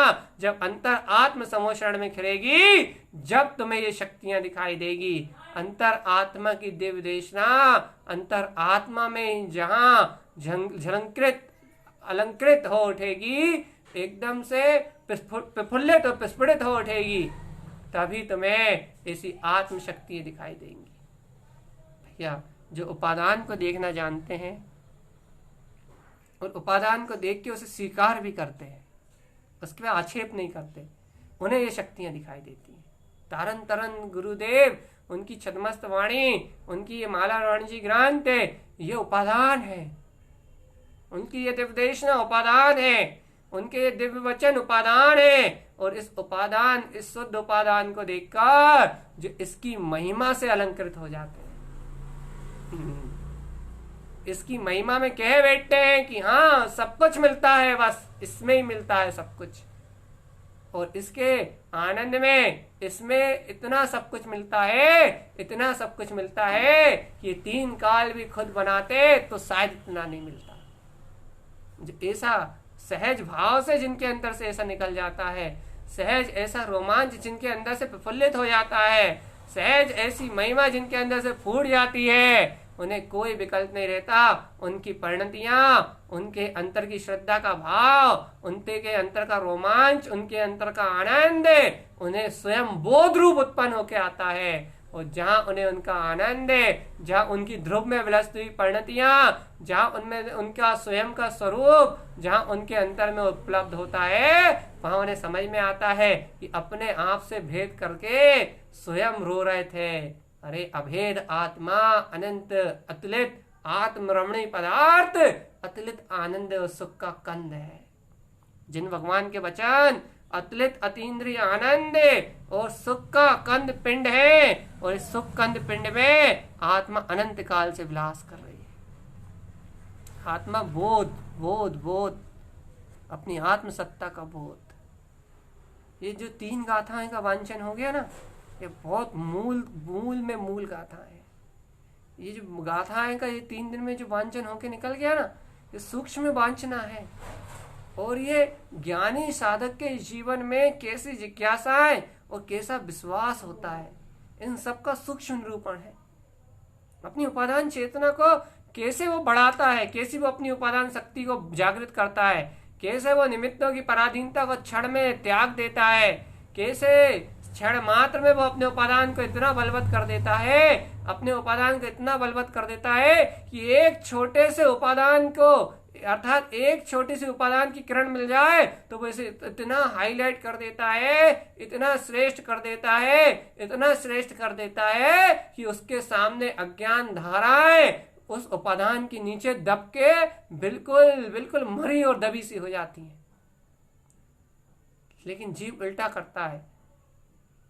जब अंतर आत्म समोषण में खिलेगी, जब तुम्हें ये शक्तियां दिखाई देगी, अंतर आत्मा की दिव्य देशना, अंतर आत्मा में जहां झलंकृत अलंकृत हो उठेगी, एकदम से प्रफुल्लित और प्रस्फुटित हो उठेगी, तभी तुम्हें ऐसी आत्म शक्ति दिखाई देंगी। भैया जो उपादान को देखना जानते हैं और उपादान को देख के उसे स्वीकार भी करते हैं, उसके बाद आक्षेप नहीं करते, उन्हें ये शक्तियां दिखाई देती हैं। तारन तरन गुरुदेव, उनकी छदमस्त वाणी, उनकी ये माला रानी जी ग्रंथ, ये उपादान है, उनकी ये दिव्यदेशना उपादान है, उनके दिव्य वचन उपादान है। और इस उपादान, इस शुद्ध उपादान को देखकर जो इसकी महिमा से अलंकृत हो जाते हैं, इसकी महिमा में कह बैठते हैं कि हाँ सब कुछ मिलता है, बस इसमें ही मिलता है सब कुछ। और इसके आनंद में, इसमें इतना सब कुछ मिलता है, इतना सब कुछ मिलता है कि 3 काल भी खुद बनाते तो शायद इतना नहीं मिलता। जो ऐसा सहज भाव से जिनके अंदर से ऐसा निकल जाता है, सहज ऐसा रोमांच जिनके अंदर से प्रफुल्लित हो जाता है, सहज ऐसी महिमा जिनके अंदर से फूट जाती है, उन्हें कोई विकल्प नहीं रहता। उनकी परिणतियां, उनके अंतर की श्रद्धा का भाव, उनके अंतर का रोमांच, उनके अंतर का आनंद उन्हें स्वयं बोध रूप उत्पन्न होकर आता है। और जहां उन्हें उनका आनंद है, जहां उनकी ध्रुव में विलसित हुई परिणतियां, जहां उनमें उनका स्वयं का स्वरूप, जहां उनके अंतर में उपलब्ध होता है, वहां उन्हें समझ में आता है कि अपने आप से भेद करके स्वयं रो रहे थे। अरे अभेद आत्मा, अनंत अतुलित आत्मरमणीय पदार्थ, अतुलित आनंद और सुख का कंद है। जिन भगवान के वचन अतुलित अतीन्द्रिय आनंद और सुख का कंद पिंड है, और इस सुख कंद पिंड में आत्मा अनंत काल से विलास कर रही है। आत्मा बोध बोध बोध, अपनी आत्म सत्ता का बोध। ये जो 3 गाथाएं का वांछन हो गया ना, ये बहुत मूल में मूल गाथा है। ये जो गाथाएं का ये 3 दिन में जो वांछन होके निकल गया ना, ये सूक्ष्म वांछना है। और ये ज्ञानी साधक के जीवन में कैसी जिज्ञासाएं और कैसा विश्वास होता है, इन सब का सूक्ष्म निरूपण है। अपनी उपादान चेतना को कैसे वो बढ़ाता है, कैसे वो अपनी उपादान शक्ति को जागृत करता है, कैसे वो निमित्तों की पराधीनता को क्षण में त्याग देता है, कैसे क्षण मात्र में वो अपने उपादान को इतना बलवत कर देता है, अपने उपादान को इतना बलवत कर देता है कि एक छोटे से उपादान को, अर्थात एक छोटी सी उपादान की किरण मिल जाए तो वो इसे इतना हाईलाइट कर देता है, इतना श्रेष्ठ कर देता है, इतना श्रेष्ठ कर देता है कि उसके सामने अज्ञान धाराएं उस उपादान के नीचे दब के बिल्कुल बिल्कुल मरी और दबी सी हो जाती है। लेकिन जीव उल्टा करता है,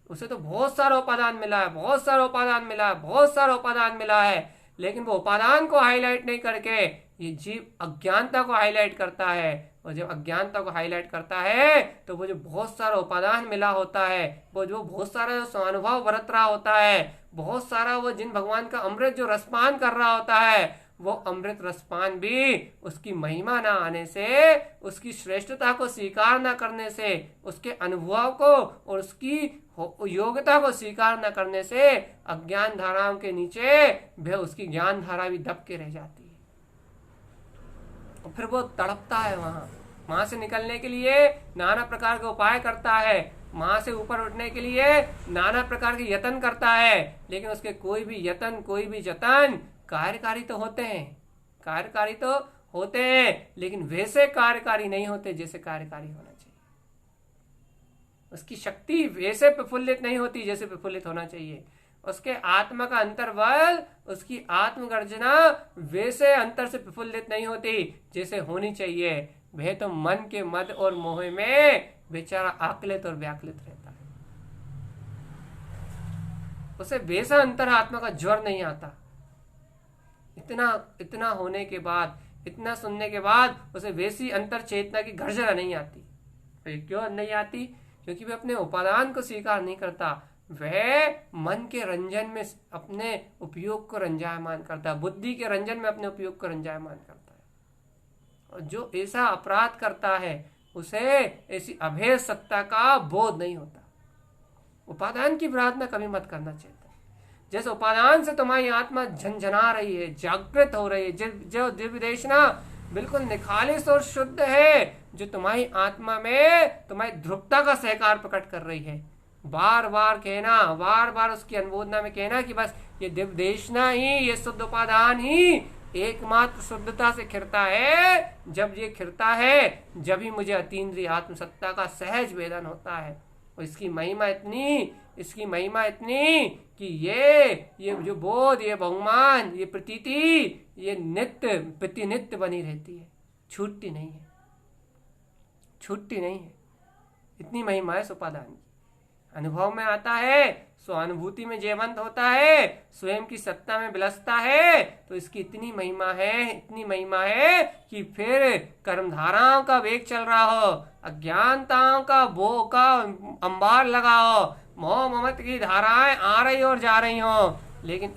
उसे तो बहुत सारा उपादान मिला है, बहुत सारा उपादान मिला है, बहुत सारा उपादान मिला है, लेकिन वो उपादान को हाईलाइट नहीं करके ये जीव अज्ञानता को हाईलाइट करता है। और जब अज्ञानता को हाईलाइट करता है तो वो जो बहुत सारा उपादान मिला होता है, वो जो बहुत सारा जो स्वानुभव बरत रहा होता है, बहुत सारा वो जिन भगवान का अमृत जो रसपान कर रहा होता है, वो अमृत रसपान भी उसकी महिमा ना आने से, उसकी श्रेष्ठता को स्वीकार ना करने से, उसके अनुभव को और उसकी योग्यता को स्वीकार न करने से अज्ञान धाराओं के नीचे वह उसकी ज्ञान धारा भी दब के रह जाती है। और फिर वो तड़पता है, वहां से निकलने के लिए नाना प्रकार के उपाय करता है, वहां से ऊपर उठने के लिए नाना प्रकार के यत्न करता है, लेकिन उसके कोई भी यत्न, कोई भी जतन कार्यकारी तो होते हैं, कार्यकारी तो होते हैं, लेकिन वैसे कार्यकारी नहीं होते जैसे कार्यकारी होना चाहिए। उसकी शक्ति वैसे प्रफुल्लित नहीं होती जैसे प्रफुल्लित होना चाहिए। उसके आत्मा का अंतर्बल, उसकी आत्मगर्जना वैसे अंतर से प्रफुल्लित नहीं होती जैसे होनी चाहिए। वह तो मन के मद और मोह में बेचारा आकलित और व्याकुलित रहता है। उसे वैसा अंतर आत्मा का ज्वर नहीं आता। इतना होने के बाद, इतना सुनने के बाद उसे वैसी अंतर चेतना की गर्जना नहीं आती। क्यों नहीं आती? क्योंकि वह अपने उपादान को स्वीकार नहीं करता। वह मन के रंजन में अपने उपयोग को रंजायमान करता है, बुद्धि के रंजन में अपने उपयोग को रंजायमान करता है। और जो ऐसा अपराध करता है उसे ऐसी अभेद सत्ता का बोध नहीं होता। उपादान की प्रार्थना कभी मत करना चाहिए। जैसे उपादान से तुम्हारी आत्मा झंझना रही है, जागृत हो रही है, जो दिव्यदेशना बिल्कुल निखालिस और शुद्ध है, जो तुम्हारी आत्मा में तुम्हारी ध्रुवता का सहकार प्रकट कर रही है। बार बार कहना, बार बार उसकी अनुमोदना में कहना कि बस ये दिव्यदेशना ही, ये शुद्ध उपादान ही एकमात्र शुद्धता से खिरता है। जब ये खिरता है जब ही मुझे अतीन्द्रिय आत्मसत्ता का सहज वेदन होता है। और इसकी महिमा इतनी कि ये जो बोध, ये बहुमान, ये प्रतीति, ये नित्य प्रतिनित्य बनी रहती है, छूटती नहीं है। इतनी महिमा है इस उपादान की। अनुभव में आता है, सो अनुभूति में जीवंत होता है, स्वयं की सत्ता में विलसता है। तो इसकी इतनी महिमा है कि फिर कर्मधाराओं का वेग चल रहा हो, अज्ञानताओं का भोग का अंबार लगा हो, मोह ममत की धाराएं आ रही और जा रही हो, लेकिन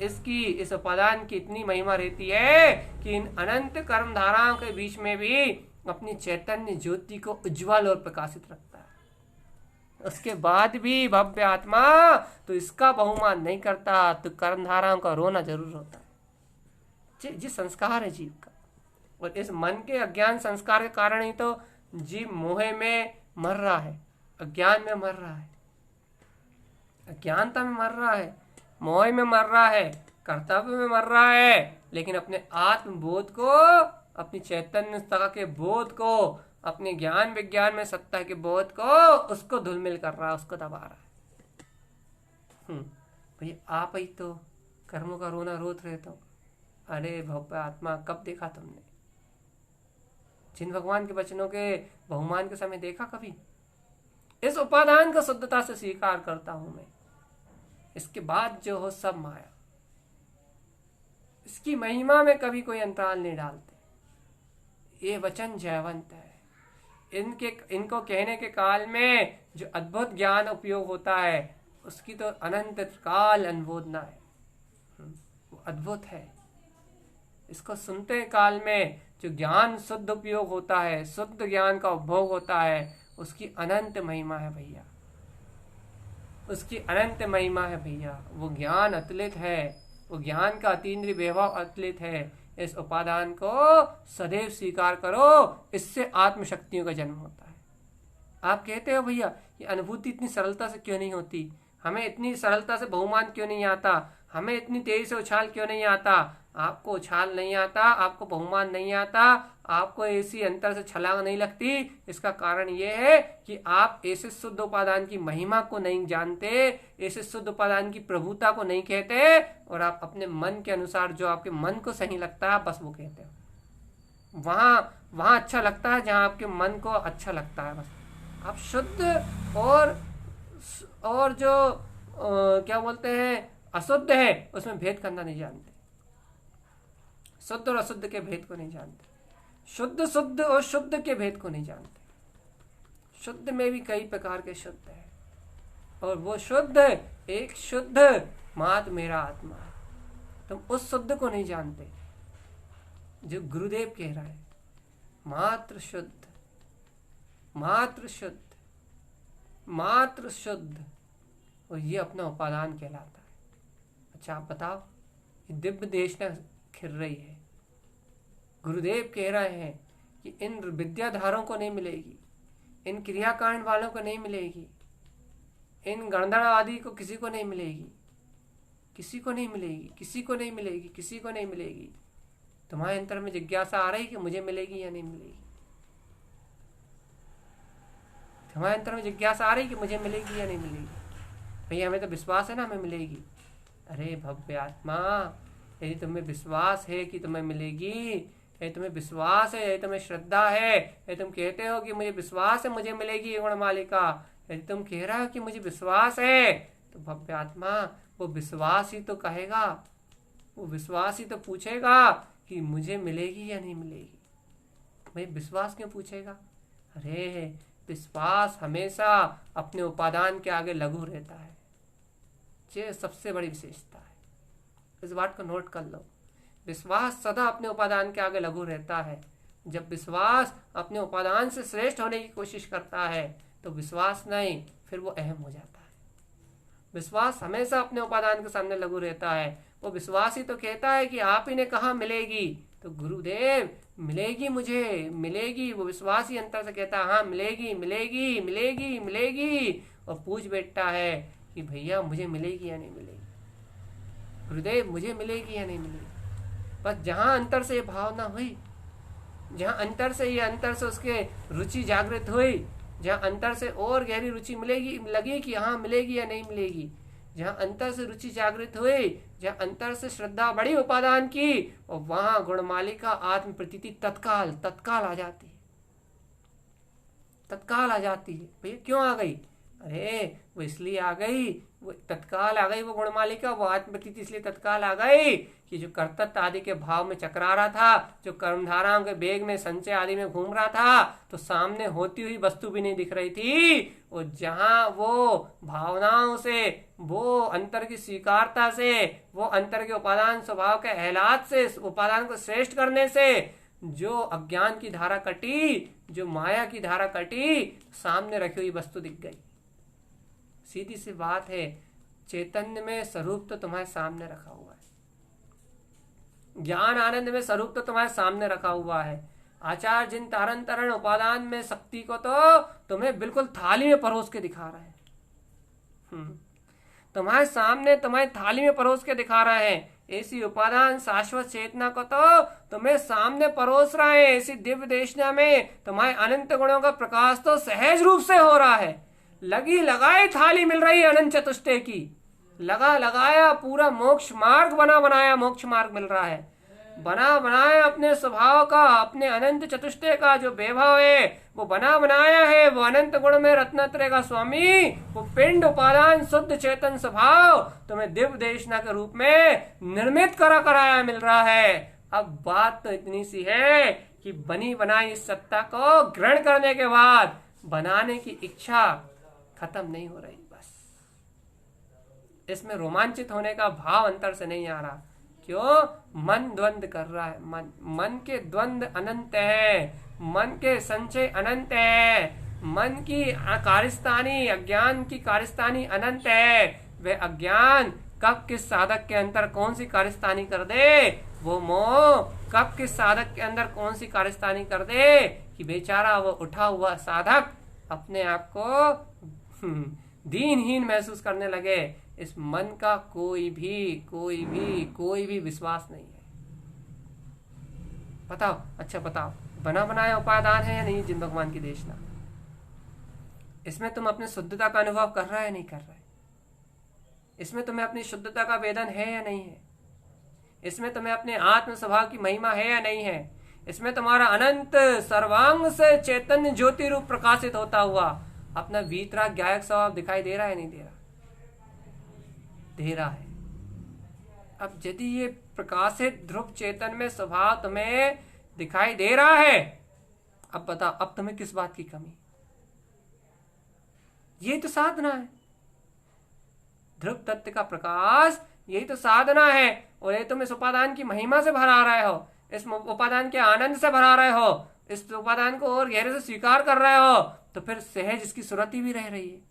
इस उपादान की इतनी महिमा रहती है कि इन अनंत कर्मधाराओं के बीच में भी अपनी चैतन्य ज्योति को उज्ज्वल और प्रकाशित रखता है। उसके बाद भी भव्य आत्मा तो इसका बहुमान नहीं करता, तो कर्मधाराओं का रोना जरूर होता है। जी संस्कार है जीव का, और इस मन के अज्ञान संस्कार के कारण ही तो जीव मोहे में मर रहा है, अज्ञान में मर रहा है, अज्ञानता में मर रहा है, मोह में मर रहा है, कर्तव्य में मर रहा है, लेकिन अपने आत्मबोध को, अपनी चैतन्य सत्ता के बोध को, अपने ज्ञान विज्ञान में सत्ता के बोध को, उसको धुलमिल कर रहा है, उसको दबा रहा है। भैया आप ही तो कर्मों का रोना रोत रहे तो, अरे भव्य आत्मा कब देखा तुमने? जिन भगवान के वचनों के बहुमान के समय देखा कभी? इस उपादान को शुद्धता से स्वीकार करता हूं मैं, इसके बाद जो हो सब माया। इसकी महिमा में कभी कोई अंतराल नहीं डालते। ये वचन जयवंत है। इनको कहने के काल में जो अद्भुत ज्ञान उपयोग होता है, उसकी तो अनंत काल अनुमोदना है, वो अद्भुत है। इसको सुनते काल में जो ज्ञान शुद्ध उपयोग होता है, शुद्ध ज्ञान का उपभोग होता है, उसकी अनंत महिमा है भैया, उसकी अनंत महिमा है भैया। वो ज्ञान अतुलित है, वो ज्ञान का अतीन्द्रिय वैभव अतुलित है। इस उपादान को सदैव स्वीकार करो, इससे आत्मशक्तियों का जन्म होता है। आप कहते हो भैया ये अनुभूति इतनी सरलता से क्यों नहीं होती, हमें इतनी सरलता से बहुमान क्यों नहीं आता, हमें इतनी तेजी से उछाल क्यों नहीं आता? आपको उछाल नहीं आता, आपको बहुमान नहीं आता, आपको ऐसी अंतर से छलांग नहीं लगती। इसका कारण यह है कि आप ऐसे शुद्ध उपादान की महिमा को नहीं जानते, ऐसे शुद्ध उपादान की प्रभुता को नहीं कहते, और आप अपने मन के अनुसार जो आपके मन को सही लगता है बस वो कहते हो। वहां अच्छा लगता है जहां आपके मन को अच्छा लगता है, बस आप शुद्ध और जो क्या बोलते हैं अशुद्ध है उसमें भेद करना नहीं जानते, शुद्ध और अशुद्ध के भेद को नहीं जानते, शुद्ध और शुद्ध के भेद को नहीं जानते। शुद्ध में भी कई प्रकार के शुद्ध है, और वो शुद्ध एक शुद्ध मात्र मेरा आत्मा है। तुम उस शुद्ध को नहीं जानते जो गुरुदेव कह रहा है, मात्र शुद्ध, मात्र शुद्ध, मात्र शुद्ध, और ये अपना उपादान कहलाता है। अच्छा आप बताओ, ये दिव्य देशना खिर रही है, गुरुदेव कह रहे हैं कि इन विद्याधारों को नहीं मिलेगी, इन क्रियाकांड वालों को नहीं मिलेगी, इन गणधरवादी को किसी को नहीं मिलेगी, किसी को नहीं मिलेगी, किसी को नहीं मिलेगी, किसी को नहीं मिलेगी। तुम्हारे अंतर में जिज्ञासा आ रही कि मुझे मिलेगी या नहीं मिलेगी? तुम्हारे अंतर में जिज्ञासा आ रही कि मुझे मिलेगी या नहीं मिलेगी? भैया हमें तो विश्वास है ना हमें मिलेगी। अरे भव्य आत्मा, यदि तुम्हें विश्वास है कि तुम्हें मिलेगी, यदि तुम्हें विश्वास है, यदि तुम्हें श्रद्धा है, यदि तुम कहते हो कि मुझे विश्वास है मुझे मिलेगी ये गुणमालिका, यदि तुम कह रहे हो कि मुझे विश्वास है, तो भव्य आत्मा वो विश्वास ही तो कहेगा, वो विश्वास ही तो पूछेगा कि मुझे मिलेगी या नहीं मिलेगी। भाई विश्वास क्यों पूछेगा? अरे विश्वास हमेशा अपने उपादान के आगे लघु रहता है, ये सबसे बड़ी विशेषता है। इस बात को नोट कर लो, विश्वास सदा अपने उपादान के आगे लघु रहता है। जब विश्वास अपने उपादान से श्रेष्ठ होने की कोशिश करता है तो विश्वास नहीं, फिर वो अहम हो जाता है। विश्वास हमेशा अपने उपादान के सामने लघु रहता है। वो विश्वास ही तो कहता है कि आप ही ने कहा मिलेगी, तो गुरुदेव मिलेगी, मुझे मिलेगी। वो विश्वास ही अंतर से कहता है हाँ मिलेगी मिलेगी मिलेगी मिलेगी, और पूछ बैठता है कि भैया मुझे मिलेगी या नहीं मिलेगी, गुरुदेव मुझे मिलेगी या नहीं मिलेगी। बस जहां अंतर से ये भावना हुई, जहां अंतर से उसके रुचि जागृत हुई, जहां अंतर से और गहरी रुचि मिलेगी, लगी कि हाँ मिलेगी या नहीं मिलेगी, जहां अंतर से रुचि जागृत हुई, जहां अंतर से श्रद्धा बड़ी उपादान की, और वहां गुणमालिका आत्म प्रतीति तत्काल आ जाती है, तत्काल आ जाती है। भैया क्यों आ गई? अरे वो इसलिए आ गई, वो तत्काल आ गई, वो गुणमालिका, वो आत्म प्रतीति इसलिए तत्काल आ गई कि जो कर्तव्य आदि के भाव में चकरा रहा था, जो कर्मधाराओं के वेग में संचय आदि में घूम रहा था, तो सामने होती हुई वस्तु भी नहीं दिख रही थी। और जहां वो भावनाओं से, वो अंतर की स्वीकारता से, वो अंतर के उपादान स्वभाव के एहलात से, उपादान को श्रेष्ठ करने से जो अज्ञान की धारा कटी, जो माया की धारा कटी, सामने रखी हुई वस्तु दिख गई। सीधी सी बात है, चैतन्य में स्वरूप तो तुम्हारे सामने रखा हुआ है, ज्ञान आनंद में स्वरूप तो तुम्हारे सामने रखा हुआ है। आचार्य जिन तारण तरण उपादान में शक्ति को तो तुम्हें बिल्कुल थाली में परोस के दिखा रहा है, तुम्हारे सामने तुम्हारी थाली में परोस के दिखा रहा है। ऐसी उपादान शाश्वत चेतना को तो तुम्हें सामने परोस रहा है। ऐसी दिव्य देशना में तुम्हारे अनंत गुणों का प्रकाश तो सहज रूप से हो रहा है। लगी लगाई थाली मिल रही है अनंत चतुष्टय की, लगा लगाया पूरा मोक्ष मार्ग बना बनाया मोक्ष मार्ग मिल रहा है, बना बनाया अपने स्वभाव का, अपने अनंत चतुष्टय का जो वैभव है वो बना बनाया है। वो अनंत गुण में रत्नत्रय का स्वामी, वो पिंड उपादान शुद्ध चेतन स्वभाव तुम्हें दिव्य देशना के रूप में निर्मित कराया मिल रहा है। अब बात तो इतनी सी है कि बनी बनाई इस सत्ता को ग्रहण करने के बाद बनाने की इच्छा खत्म नहीं हो रही। बस इसमें रोमांचित होने का भाव अंतर से नहीं आ रहा। क्यों? मन द्वंद कर रहा है। मन के द्वंद अनंत है, मन के संचय अनंत है, मन की कार्यस्थानी, अज्ञान की कार्यस्थानी अनंत है। वह अज्ञान कब किस साधक के अंदर कौन सी कार्यस्थानी कर दे, वो मोह कब किस साधक के अंदर कौन सी कार्यस्थानी कर दे कि बेचारा वो उठा हुआ साधक अपने आप को दीनहीन महसूस करने लगे। इस मन का कोई भी विश्वास नहीं है। बताओ, अच्छा बताओ, बना बनाया उपादान है या नहीं जिन भगवान की देशना? इसमें तुम अपनी शुद्धता का अनुभव कर रहा है नहीं कर रहा है? इसमें तुम्हें अपनी शुद्धता का वेदन है या नहीं है? इसमें तुम्हें अपने आत्म स्वभाव की महिमा है या नहीं है? इसमें तुम्हारा अनंत सर्वांग से चैतन्य ज्योति रूप प्रकाशित होता हुआ अपना वीतराग गायक स्वभाव दिखाई दे रहा है नहीं दे रहा? दे रहा है। अब यदि ये प्रकाशित ध्रुव चेतन में स्वभाव तुम्हें दिखाई दे रहा है, अब बताओ अब तुम्हें किस बात की कमी? ये तो साधना है। ध्रुव तत्व का प्रकाश यही तो साधना है। और ये तुम इस उपादान की महिमा से भरा रहे हो, इस उपादान के आनंद से भरा रहे हो, इस उपादान को और गहरे से स्वीकार कर रहे हो, तो फिर सहज इसकी सुरति भी रह रही है।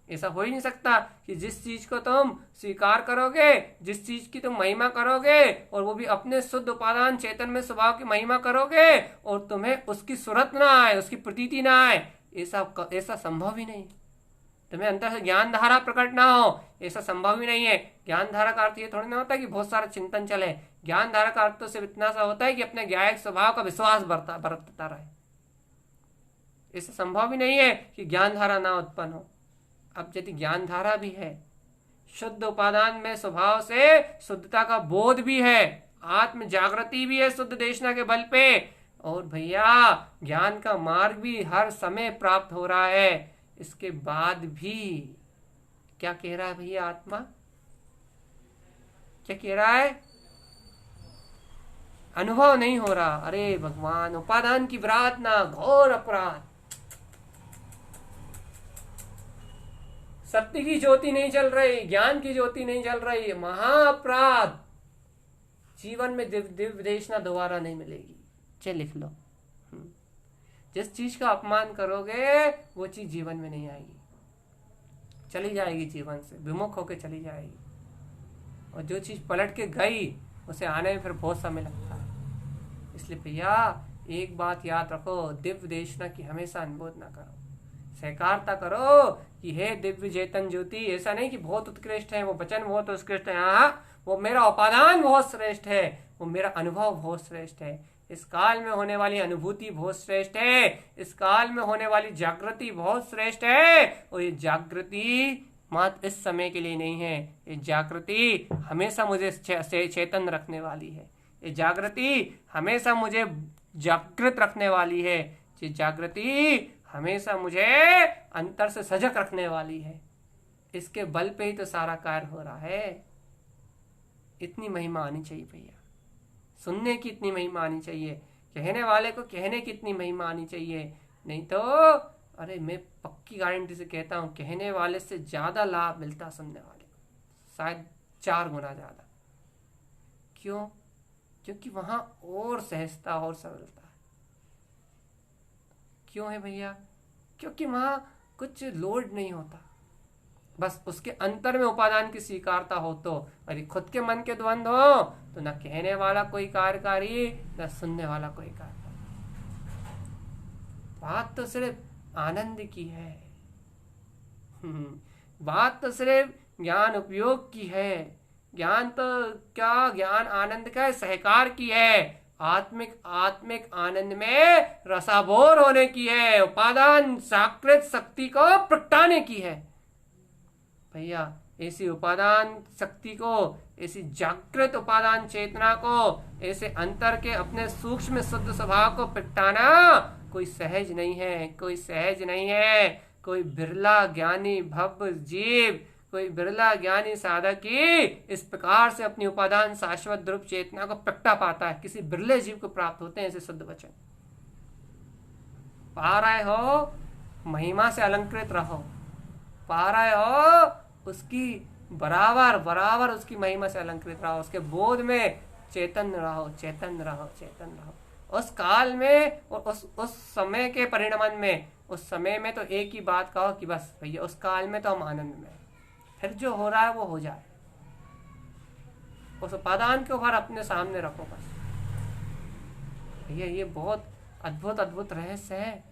ऐसा हो ही नहीं सकता कि जिस चीज को तुम स्वीकार करोगे, जिस चीज की तुम महिमा करोगे, और वो भी अपने शुद्ध उपादान चेतन में स्वभाव की महिमा करोगे, और तुम्हें उसकी सुरत ना आए, उसकी प्रतीति ना आए, ऐसा संभव ही नहीं। तुम्हें अंदर से ज्ञान धारा प्रकट ना हो, ऐसा संभव ही नहीं है। ज्ञान धारा का अर्थ ये थोड़ी ना होता है कि बहुत सारा चिंतन चले। ज्ञान धारा का अर्थ तो सिर्फ इतना सा होता है कि अपने ज्ञायक स्वभाव का विश्वास बरतता रहे। ऐसा संभव ही नहीं है कि ज्ञान धारा ना उत्पन्न हो। अब यदि ज्ञान धारा भी है, शुद्ध उपादान में स्वभाव से शुद्धता का बोध भी है, आत्म जागृति भी है शुद्ध देशना के बल पे, और भैया ज्ञान का मार्ग भी हर समय प्राप्त हो रहा है, इसके बाद भी क्या कह रहा है भैया आत्मा? क्या कह रहा है? अनुभव नहीं हो रहा। अरे भगवान, उपादान की विराधना घोर अपराध। सत्य की ज्योति नहीं जल रही, ज्ञान की ज्योति नहीं जल रही, महाअपराध। जीवन में दिव्य देशना दोबारा नहीं मिलेगी। चल लिख लो। जिस चीज का अपमान करोगे वो चीज जीवन में नहीं आएगी, चली जाएगी, जीवन से विमुख होकर चली जाएगी। और जो चीज पलट के गई उसे आने में फिर बहुत समय लगता है। इसलिए भैया एक बात याद रखो, दिव्य देशना की हमेशा अनुबोध ना करो, सहकारता करो कि हे दिव्य चेतन ज्योति। ऐसा नहीं कि बहुत उत्कृष्ट है वो वचन, बहुत उत्कृष्ट है, हाँ वो मेरा उपादान बहुत श्रेष्ठ है, वो मेरा अनुभव बहुत श्रेष्ठ है, इस काल में होने वाली अनुभूति बहुत श्रेष्ठ है, इस काल में होने वाली जागृति बहुत श्रेष्ठ है। और ये जागृति मात्र इस समय के लिए नहीं है, ये जागृति हमेशा मुझे चेतन रखने वाली है, ये जागृति हमेशा मुझे जागृत रखने वाली है, ये जागृति हमेशा मुझे अंतर से सजग रखने वाली है। इसके बल पे ही तो सारा कार्य हो रहा है। इतनी महिमा आनी चाहिए भैया, सुनने की इतनी महिमा आनी चाहिए, कहने वाले को कहने की इतनी महिमा आनी चाहिए। नहीं तो अरे मैं पक्की गारंटी से कहता हूं, कहने वाले से ज्यादा लाभ मिलता सुनने वाले को, शायद 4 गुना ज्यादा। क्यों? क्योंकि वहां और सहजता और सरलता है। क्यों है भैया? क्योंकि वहां कुछ लोड नहीं होता, बस उसके अंतर में उपादान की स्वीकारता हो। तो अरे खुद के मन के द्वंद्व हो तो न कहने वाला कोई कार्यकारी, न सुनने वाला कोई कार्यकारी। बात तो सिर्फ आनंद की है, बात तो सिर्फ ज्ञान उपयोग की है। ज्ञान तो क्या, ज्ञान आनंद का सहकार की है, आत्मिक आनंद में रसाभोर होने की है, उपादान जागृत शक्ति को प्रगटाने की है। भैया ऐसी उपादान शक्ति को, ऐसी जागृत उपादान चेतना को, ऐसे अंतर के अपने सूक्ष्म शुद्ध स्वभाव को प्रगटाना कोई सहज नहीं है, कोई सहज नहीं है। कोई बिरला ज्ञानी भव जीव, कोई बिरला ज्ञानी साधक ही इस प्रकार से अपनी उपादान शाश्वत ध्रुव चेतना को प्रगटा पाता है। किसी बिरले जीव को प्राप्त होते हैं ऐसे शुद्ध वचन। पा रहे हो, महिमा से अलंकृत रहो, पा रहे हो उसकी बराबर उसकी महिमा से अलंकृत रहो, उसके बोध में चेतन रहो, चेतन रहो, चेतन रहो। उस काल में और उस समय के परिणमन में, उस समय में तो एक ही बात कहो कि बस भैया उस काल में तो हम आनंद में, फिर जो हो रहा है वो हो जाए। उस उपादान के ऊपर अपने सामने रखो बस। भैया ये बहुत अद्भुत रहस्य है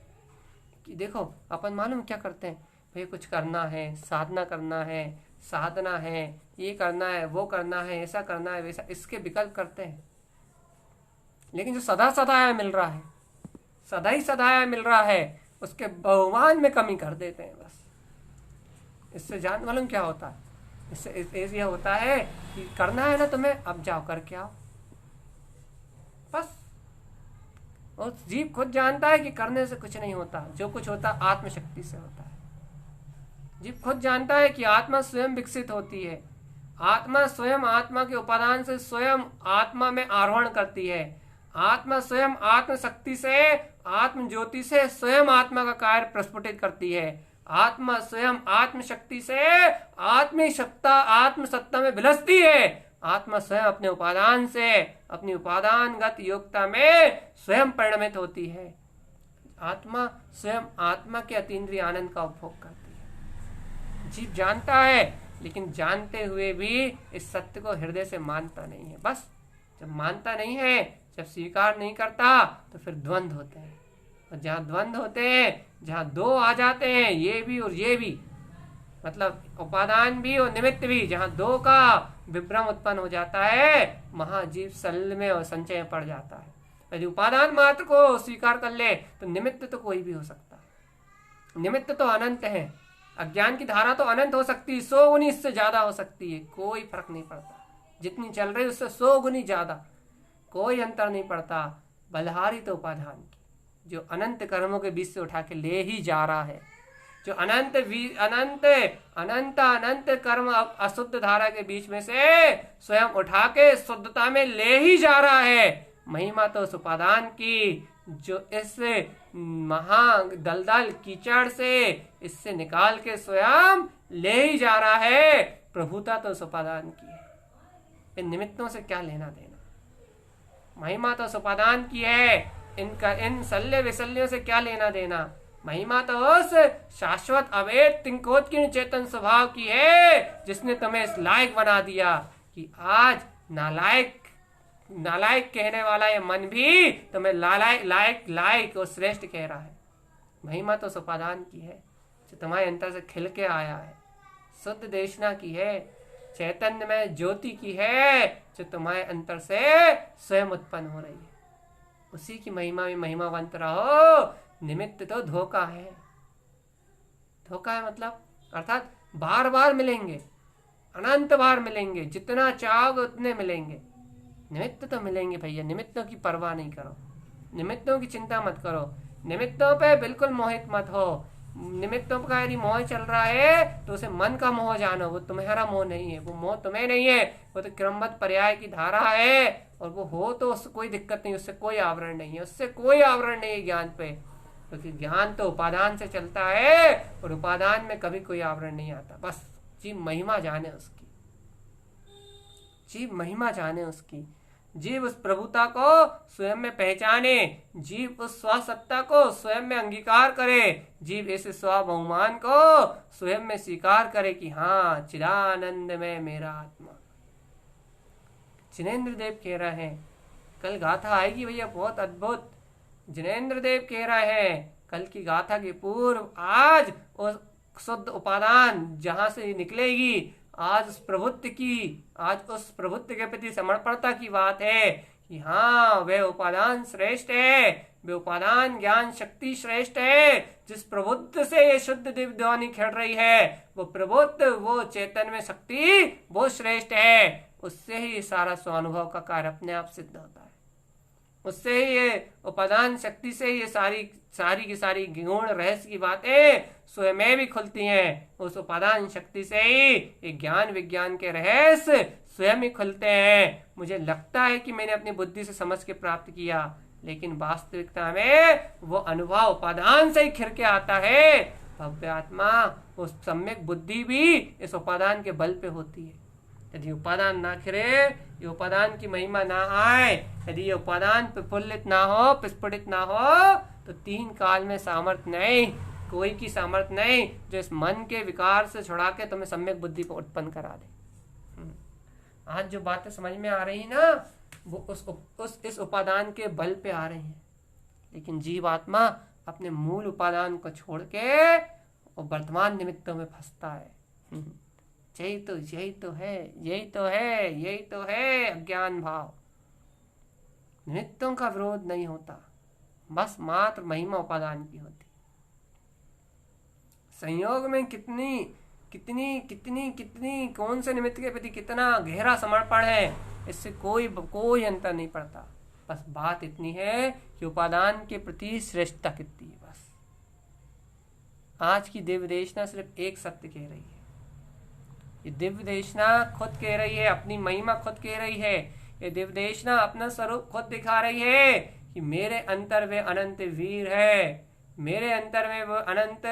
कि देखो अपन मालूम क्या करते हैं, भैया कुछ करना है, साधना करना है, साधना है, ये करना है, वो करना है, ऐसा करना है, वैसा, इसके विकल्प करते हैं। लेकिन जो सदा सदाया मिल रहा है, सदा ही सदाया मिल रहा है, उसके बहुमान में कमी कर देते हैं बस। इससे जान मालूम क्या होता है, इससे यह होता है कि करना है ना तुम्हें, अब जाओ करके आओ बस। और जीव खुद जानता है कि करने से कुछ नहीं होता, जो कुछ होता आत्मशक्ति से होता है। जीव खुद जानता है कि आत्मा स्वयं विकसित होती है, आत्मा स्वयं आत्मा के उपादान से स्वयं आत्मा में आरोहण करती है, आत्मा स्वयं आत्म शक्ति से, आत्म ज्योति से स्वयं आत्मा का कार्य प्रस्फुटित करती है, आत्मा स्वयं आत्म शक्ति से आत्म सत्ता में विलसती है, आत्मा स्वयं अपने उपादान से अपनी उपादानगत योग्यता में स्वयं परिणमित होती है। आत्मा स्वयं आत्मा के अतीन्द्रिय आनंद का उपभोग करती है। जीव जानता है, लेकिन जानते हुए भी इस सत्य को हृदय से मानता नहीं है। बस जब मानता नहीं है, जब स्वीकार नहीं करता, तो फिर द्वंद्व होते हैं। और जहाँ द्वंद्व होते हैं, जहाँ दो आ जाते हैं, ये भी और ये भी, मतलब उपादान भी और निमित्त भी, जहाँ दो का विभ्रम उत्पन्न हो जाता है, महाजीव सल में और संचय में पड़ जाता है। यदि उपादान मात्र को स्वीकार कर ले तो निमित्त तो कोई भी हो सकता है, निमित्त तो अनंत है। अज्ञान की धारा तो अनंत हो सकती है, 100 गुनी इससे ज्यादा हो सकती है, कोई फर्क नहीं पड़ता। जितनी चल रही है उससे 100 गुनी ज्यादा, कोई अंतर नहीं पड़ता। बलहारी तो उपादान की, जो अनंत कर्मों के बीच से उठा के ले ही जा रहा है, जो अनंत अनंत कर्म अशुद्ध धारा के बीच में से स्वयं उठा के शुद्धता में ले ही जा रहा है। महिमा तो उस उपादान की जो इस महा दलदल कीचड़ से इससे निकाल के स्वयं ले ही जा रहा है। प्रभुता तो उस उपादान की है, इन निमित्तों से क्या लेना देना। महिमा तो उस उपादान की है, इन शल्य विशल्यों से क्या लेना देना। महिमा तो उस शाश्वत अवैध तिंकोत्कीर्ण चेतन स्वभाव की है, जिसने तुम्हें इस लायक बना दिया कि आज नालायक कहने वाला ये मन भी तुम्हें लायक और श्रेष्ठ कह रहा है। महिमा तो उस उपादान की है जो तुम्हारे अंतर से खिल के आया है, शुद्ध देशना की है। चैतन्य में ज्योति की है जो तुम्हारे अंतर से स्वयं उत्पन्न हो रही है। उसी की महिमा में महिमावंत रहो। निमित्त तो धोखा है। धोखा है मतलब अर्थात बार बार मिलेंगे, अनंत बार मिलेंगे, जितना चाहोगे उतने मिलेंगे। निमित्त तो मिलेंगे भैया, निमित्तों की परवाह नहीं करो, निमित्तों की चिंता मत करो, निमित्तों पे बिल्कुल मोहित मत हो। निमित्तों का यदि मोह चल रहा है तो उसे मन का मोह जानो, वो तुम्हारा मोह नहीं है, वो मोह तुम्हें नहीं है, वो तो क्रमबद्ध पर्याय की धारा है। और वो हो तो उससे कोई दिक्कत नहीं, उससे कोई आवरण नहीं है, उससे कोई आवरण नहीं है ज्ञान पे, क्योंकि ज्ञान तो उपादान से चलता है और उपादान में कभी कोई आवरण नहीं आता। बस जीव महिमा जाने उसकी, जीव महिमा जाने उसकी, जीव उस प्रभुता को स्वयं में पहचाने, जीव उस स्वसत्ता को स्वयं में अंगीकार करे, जीव इस स्वबहुमान को स्वयं में स्वीकार करे कि हाँ चिदानंद में मेरा आत्मा। जिनेन्द्र देव कह रहे हैं, कल गाथा आएगी भैया बहुत अद्भुत। जिनेन्द्र देव कह रहे हैं कल की गाथा के पूर्व आज उस शुद्ध उपादान जहां से निकलेगी, आज उस प्रभुत्व की, आज उस प्रभुत्व के प्रति समर्पणता की बात है कि हाँ वह उपादान श्रेष्ठ है, वे उपादान ज्ञान शक्ति श्रेष्ठ है। जिस प्रबुद्ध से ये शुद्ध दिव्य ध्वनि खेल रही है, वो प्रबुद्ध, वो चेतन में शक्ति वो श्रेष्ठ है। उससे ही सारा स्वानुभव का कार्य अपने आप सिद्ध होता है, उससे ही ये उपादान शक्ति से ये सारी की सारी गुण रहस्य की बातें स्वयं भी खुलती हैं। उस उपादान शक्ति से ही ये ज्ञान विज्ञान के रहस्य स्वयं ही खुलते हैं। मुझे लगता है कि मैंने अपनी बुद्धि से समझ के प्राप्त किया, लेकिन वास्तविकता में वो अनुभव उपादान से ही खिर के आता है। भव्य आत्मा, उस सम्यक बुद्धि भी इस उपादान के बल पे होती है। यदि उपादान ना खिरे, ये उपादान की महिमा ना आए, यदि ये उपादान प्रफुल्लित ना हो, प्रस्फुटित ना हो, तो तीन काल में सामर्थ्य नहीं, कोई की सामर्थ्य नहीं जो इस मन के विकार से छुड़ा के तुम्हें सम्यक बुद्धि को उत्पन्न करा दे। आज जो बातें समझ में आ रही ना, वो इस उपादान के बल पे आ रही हैं। लेकिन जीवात्मा अपने मूल उपादान को छोड़ के और वर्तमान निमित्तों में फंसता है। यही तो है अज्ञान भाव। निमित्तों का विरोध नहीं होता, बस मात्र महिमा उपादान की होती। संयोग में कितनी कौन से निमित्त के प्रति कितना गहरा समर्पण है, इससे कोई अंतर नहीं पड़ता। बस बात इतनी है कि उपादान के प्रति श्रेष्ठता कितनी है। बस आज की दिव्य देशना सिर्फ एक सत्य कह रही है। ये दिव्य देशना खुद कह रही है, अपनी महिमा खुद कह रही है। ये दिव्य देशना अपना स्वरूप खुद दिखा रही है कि मेरे अंतर वे अनंत वीर है, मेरे अंतर में वो अनंत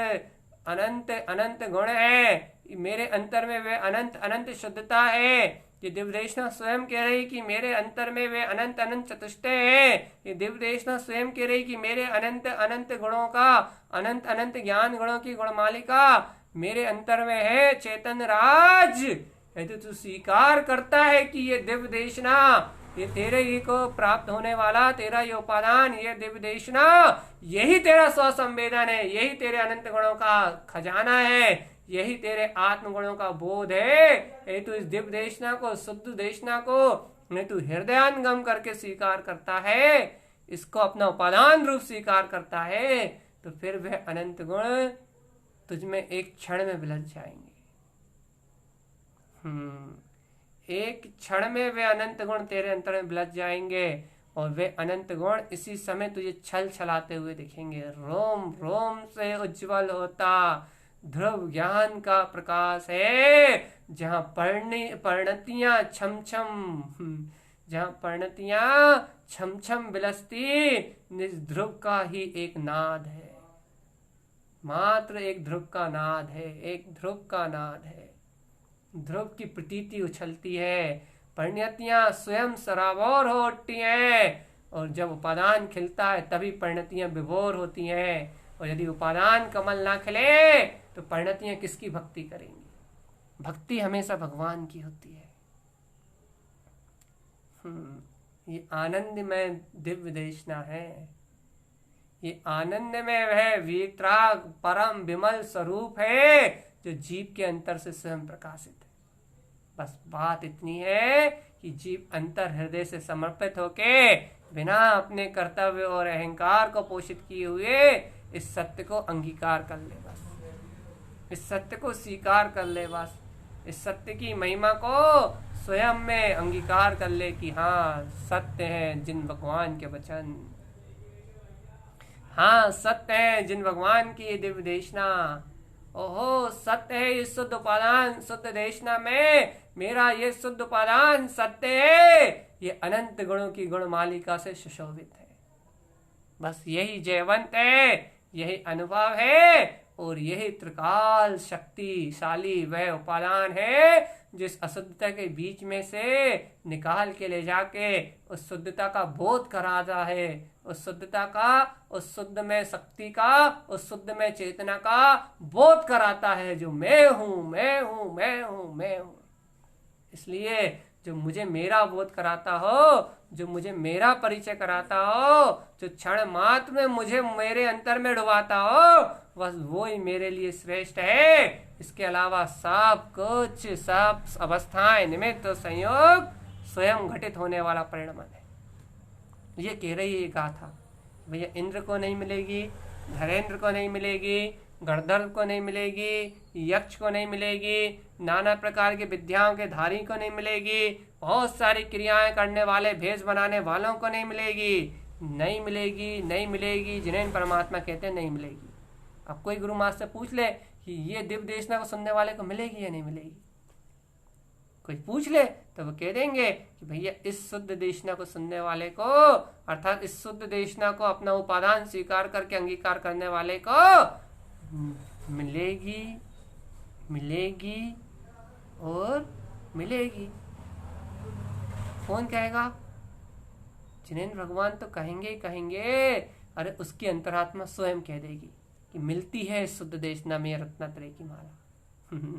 गुण है, मेरे अंतर में वे अनंत शुद्धता है। ये दिव्यदेशना स्वयं कह रही कि मेरे अंतर में वे अनंत चतुष्टय है। ये दिव्यदेशना स्वयं कह रही कि मेरे अनंत गुणों का, अनंत ज्ञान गुणों की गुणमालिका मेरे अंतर में है। चेतन राज, यदि तू स्वीकार करता है कि ये दिव्य देशना, ये तेरे ही को प्राप्त होने वाला तेरा ये उपादान, ये दिव्य देशना, यही तेरा स्वसंवेदन है, यही तेरे अनंत गुणों का खजाना है, यही तेरे आत्म गुणों का बोध है। यदि तू इस दिव्य देशना को, शुद्ध देशना को तू हृदयांगम करके स्वीकार करता है, इसको अपना उपादान रूप स्वीकार करता है, तो फिर वह अनंत गुण तुझमें एक क्षण में विलज जाएंगे। एक क्षण में वे अनंत गुण तेरे अंतर में विलज जाएंगे और वे अनंत गुण इसी समय तुझे छल छलाते हुए दिखेंगे। रोम रोम से उज्जवल होता ध्रुव ज्ञान का प्रकाश है, जहाँ परिणतियां छम छम बिलसती, निज ध्रुव का ही एक नाद है, मात्र एक ध्रुव का नाद है, एक ध्रुव का नाद है। ध्रुव की प्रतीति उछलती है, परिणतियां स्वयं सराबोर हो उठती हैं, और जब उपादान खिलता है तभी परिणतियां विभोर होती हैं। और यदि उपादान कमल ना खिले तो परिणतियां किसकी भक्ति करेंगी? भक्ति हमेशा भगवान की होती है। ये आनंद में दिव्य देशना है, ये आनंद में वह वीतराग परम विमल स्वरूप है जो जीव के अंतर से स्वयं प्रकाशित है। बस बात इतनी है कि जीव अंतर हृदय से समर्पित होके बिना अपने कर्तव्य और अहंकार को पोषित किए हुए इस सत्य को अंगीकार कर ले, बस इस सत्य को स्वीकार कर ले, बस इस सत्य की महिमा को स्वयं में अंगीकार कर ले कि हाँ सत्य है जिन भगवान के वचन, हाँ सत्य है जिन भगवान की दिव्य देशना, ओहो सत्य है इस शुद्ध उपादान शुद्ध देशना में मेरा ये शुद्ध उपादान सत्य है, ये अनंत गुणों की गुण मालिका से सुशोभित है। बस यही जयवंत है, यही अनुभव है और यही त्रिकाल शक्तिशाली वह उपादान है जिस अशुद्धता के बीच में से निकाल के ले जाके उस शुद्धता का बोध कराता है, उस शुद्धता का, उस शुद्ध में शक्ति का, उस शुद्ध में चेतना का बोध कराता है जो मैं हूं मैं हूं मैं हूं मैं हूं। इसलिए जो मुझे मेरा बोध कराता हो, जो मुझे मेरा परिचय कराता हो, जो क्षण मात्र में मुझे मेरे अंतर में डुबाता हो, बस वो ही मेरे लिए श्रेष्ठ है। इसके अलावा सब कुछ, सब अवस्थाएं, निमित्त और संयोग स्वयं घटित होने वाला परिणाम है। ये कह रही है गाथा, भैया इंद्र को नहीं मिलेगी, धरेंद्र को नहीं मिलेगी, गणधर्व को नहीं मिलेगी, यक्ष को नहीं मिलेगी, नाना प्रकार के विद्याओं के धारी को नहीं मिलेगी, बहुत सारी क्रियाएं करने वाले भेष बनाने वालों को नहीं मिलेगी, नहीं मिलेगी, नहीं मिलेगी, जिन्हें परमात्मा कहते हैं नहीं मिलेगी। अब कोई गुरु मास्टर से पूछ ले कि ये दिव्य देशना को सुनने वाले को मिलेगी या नहीं मिलेगी, कोई पूछ ले तो वो कह देंगे कि भैया इस शुद्ध देशना को सुनने वाले को, अर्थात इस शुद्ध देशना को अपना उपादान स्वीकार करके अंगीकार करने वाले को मिलेगी, मिलेगी और मिलेगी। कौन कहेगा? जिनेन्द्र भगवान तो कहेंगे ही कहेंगे, अरे उसकी अंतरात्मा स्वयं कह देगी कि मिलती है शुद्ध देशना में रत्नात्रय की माला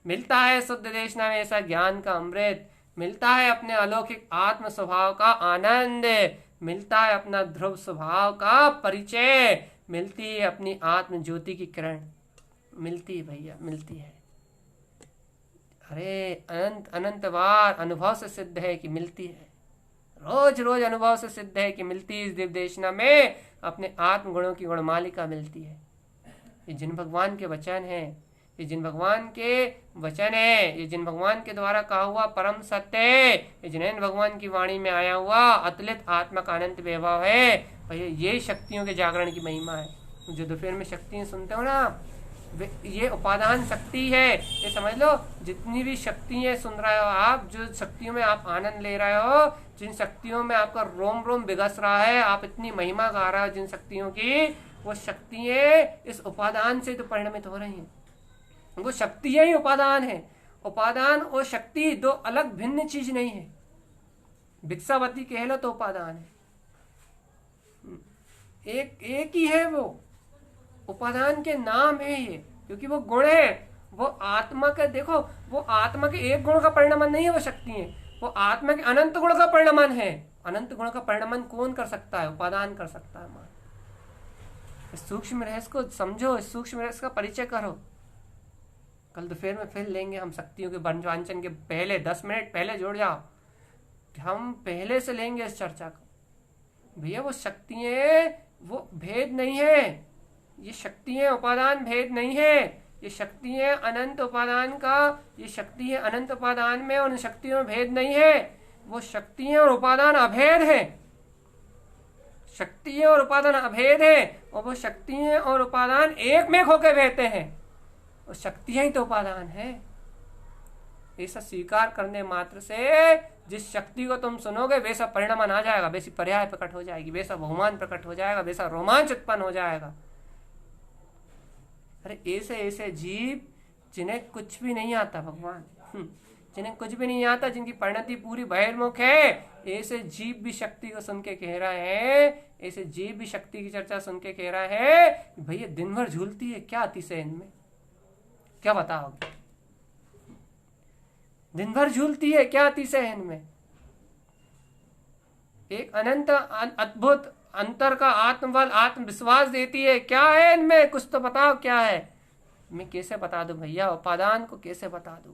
मिलता है शुद्ध देशना में ऐसा ज्ञान का अमृत, मिलता है अपने अलौकिक आत्म स्वभाव का आनंद, मिलता है अपना ध्रुव स्वभाव का परिचय, मिलती है अपनी आत्म ज्योति की किरण, मिलती है भैया, मिलती है। अरे अनंत अनंत बार अनुभव से सिद्ध है कि मिलती है, रोज रोज अनुभव से सिद्ध है कि मिलती है। इस दिव्य देशना में अपने आत्म गुणों की गुणमालिका मिलती है। ये जिन भगवान के वचन है, ये जिन भगवान के वचन है, ये जिन भगवान के द्वारा कहा हुआ परम सत्य है, ये जिन भगवान की वाणी में आया हुआ अतुलित आत्मा का अनंत वैभव है। भैया ये शक्तियों के जागरण की महिमा है। जो दोपहर में शक्तियां सुनते हो ना, ये उपादान शक्ति है, ये समझ लो। जितनी भी शक्तियां सुन रहे हो आप, जो शक्तियों में आप आनंद ले रहे हो, जिन शक्तियों में आपका रोम रोम बिगस रहा है, आप इतनी महिमा गा रहे हो जिन शक्तियों की, वो शक्तियां इस उपादान से तो परिणमित हो रही हैं। वो शक्तियां ही उपादान है। उपादान और शक्ति दो अलग भिन्न चीज नहीं है। भिक्षावती कह लो तो उपादान है, एक ही है। वो उपादान के नाम है ये, क्योंकि वो गुण है। वो आत्मा का, देखो वो आत्मा के एक गुण का परिणामन नहीं है, वो शक्ति है। वो आत्मा के अनंत गुण का परिणामन है। अनंत गुण का परिणामन कौन कर सकता है? उपादान कर सकता है। मान इस सूक्ष्म रहस्य को समझो, इस सूक्ष्म रहस्य का परिचय करो। कल दोपहर में फिर लेंगे हम शक्तियों के वंचन के पहले 10 मिनट पहले जोड़ जाओ, हम पहले से लेंगे इस चर्चा को। भैया वो शक्तियां वो भेद नहीं है, ये शक्तियां उपादान भेद नहीं है। ये शक्तियां अनंत उपादान का, ये शक्ति है अनंत उपादान में, उन शक्तियों में भेद नहीं है। वो शक्तियां और उपादान अभेद है। शक्तियां और उपादान अभेद है, और वो शक्तियां और उपादान एक में होकर बहते हैं। और शक्तियां ही तो उपादान है। ऐसा स्वीकार करने मात्र से जिस शक्ति को तुम सुनोगे वैसा परिणाम आ जाएगा, वैसी पर्याय प्रकट हो जाएगी, वैसा बहुमान प्रकट हो जाएगा, वैसा रोमांच उत्पन्न हो जाएगा। अरे ऐसे ऐसे जीव जिन्हें कुछ भी नहीं आता, भगवान जिन्हें कुछ भी नहीं आता, जिनकी परिणति पूरी बहिर्मुख है, ऐसे जीव भी शक्ति को सुन के कह रहा है, ऐसे जीव भी शक्ति की चर्चा सुन के कह रहा है भैया दिन भर झूलती है, क्या अतिशय इनमें, क्या बताओगे? दिन भर झूलती है, क्या अतिशय है इनमें? एक अनंत अद्भुत अंतर का आत्मबल आत्मविश्वास देती है, क्या है इनमें? कुछ तो बताओ क्या है। मैं कैसे बता दूं भैया? उपादान को कैसे बता दूं?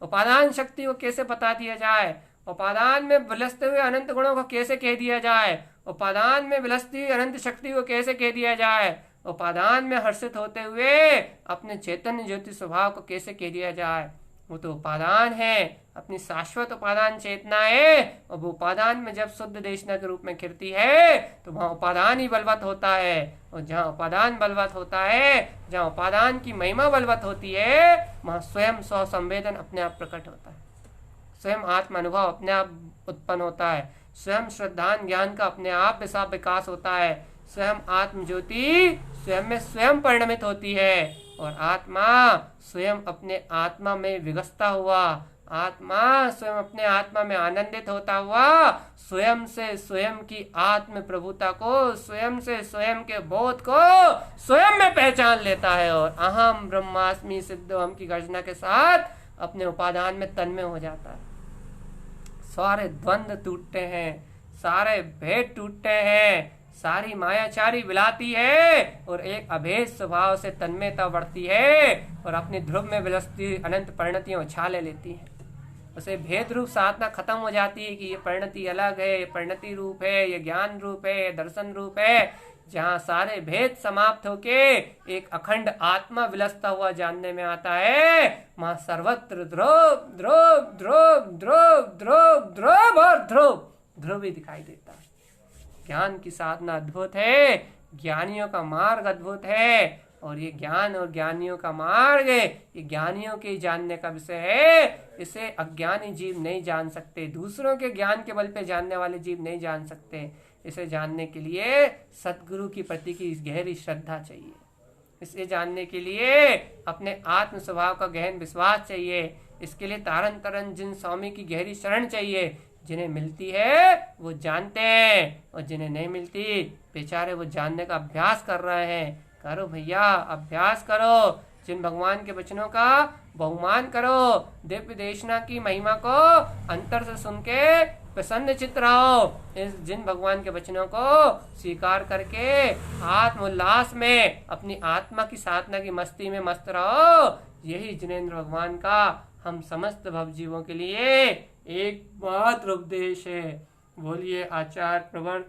उपादान शक्ति को कैसे बता दिया जाए, उपादान में विलसते हुए अनंत गुणों को कैसे कह दिया जाए, उपादान में विलसती हुई अनंत शक्ति को कैसे कह दिया जाए, उपादान में हर्षित होते हुए अपने चैतन्य ज्योति स्वभाव को कैसे कह दिया जाए। वो तो उपादान है, अपनी शाश्वत उपादान चेतना है, और वो उपादान में जब शुद्ध देशना के रूप में खिरती है तो वहां उपादान ही बलवत होता है। और जहाँ उपादान बलवत होता है, जहाँ उपादान की महिमा बलवत होती है, वहां स्वयं स्व संवेदन अपने आप प्रकट होता है, स्वयं आत्म अनुभव अपने आप उत्पन्न होता है, स्वयं श्रद्धान ज्ञान का अपने आप विकास होता है, स्वयं आत्म ज्योति स्वयं में स्वयं परिणमित होती है, और आत्मा स्वयं अपने आत्मा में विगसता हुआ, आत्मा स्वयं अपने आत्मा में आनंदित होता हुआ स्वयं से स्वयं की आत्म प्रभुता को, स्वयं से स्वयं के बोध को स्वयं में पहचान लेता है, और अहम ब्रह्मास्मि सिद्धोहम की गर्जना के साथ अपने उपादान में तन्मय हो जाता है। सारे द्वंद्व टूटते हैं, सारे भेद टूटते हैं, सारी मायाचारी विलाती है, और एक अभेद स्वभाव से तन्मयता बढ़ती है, और अपनी ध्रुव में विलसती अनंत परिणतियां उछाले लेती है। उसे भेद रूप साधना खत्म हो जाती है कि ये परिणति अलग है, ये परिणति रूप है, ये ज्ञान रूप है, ये दर्शन रूप है, जहाँ सारे भेद समाप्त होके एक अखंड आत्मा विलसता हुआ जानने में आता है। वहां सर्वत्र ध्रुव ध्रुव ध्रुव ध्रुव ध्रुव ध्रुव और ध्रुव ध्रुव ही दिखाई देता है। ज्ञान की साधना अद्भुत है, ज्ञानियों का मार्ग अद्भुत है, और ये ज्ञान और ज्ञानियों का मार्ग ये ज्ञानियों के जानने का विषय है। इसे अज्ञानी जीव नहीं जान सकते, दूसरों के ज्ञान के बल पे जानने वाले जीव नहीं जान सकते। इसे जानने के लिए सतगुरु की प्रति की गहरी श्रद्धा चाहिए, इसे जानने के लिए अपने आत्म स्वभाव का गहन विश्वास चाहिए। इसके लिए तारन तरन जिन स्वामी की गहरी शरण चाहिए। जिन्हें मिलती है वो जानते हैं, और जिन्हें नहीं मिलती बेचारे वो जानने का अभ्यास कर रहे हैं। करो भैया, अभ्यास करो, जिन भगवान के वचनों का बहुमान करो, दिव्य देशना की महिमा को अंतर से सुन के प्रसन्न चित्त रहो। इस जिन भगवान के वचनों को स्वीकार करके आत्म उल्लास में अपनी आत्मा की साधना की मस्ती में मस्त रहो। यही जिनेंद्र भगवान का हम समस्त भवजीवों के लिए एकमात्र उपदेश है। बोलिए आचार्य प्रवर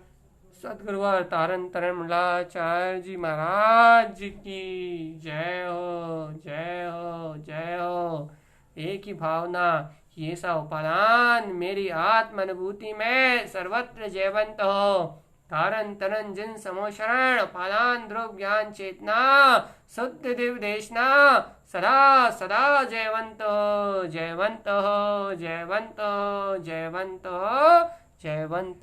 सदगुरुवर तारन तरन मंडलाचार्य जी महाराज की जय हो, जय हो, जय हो। एक ही भावना कि ऐसा उपादान मेरी आत्म अनुभूति में सर्वत्र जयवंत हो। तारन तरन जिन समो शरण उपादान ध्रुव ज्ञान चेतना शुद्ध दिव्य देशना सदा सदा जयवंत हो, जयवंत हो, जयवंत हो, जयवंत हो, जयवंत।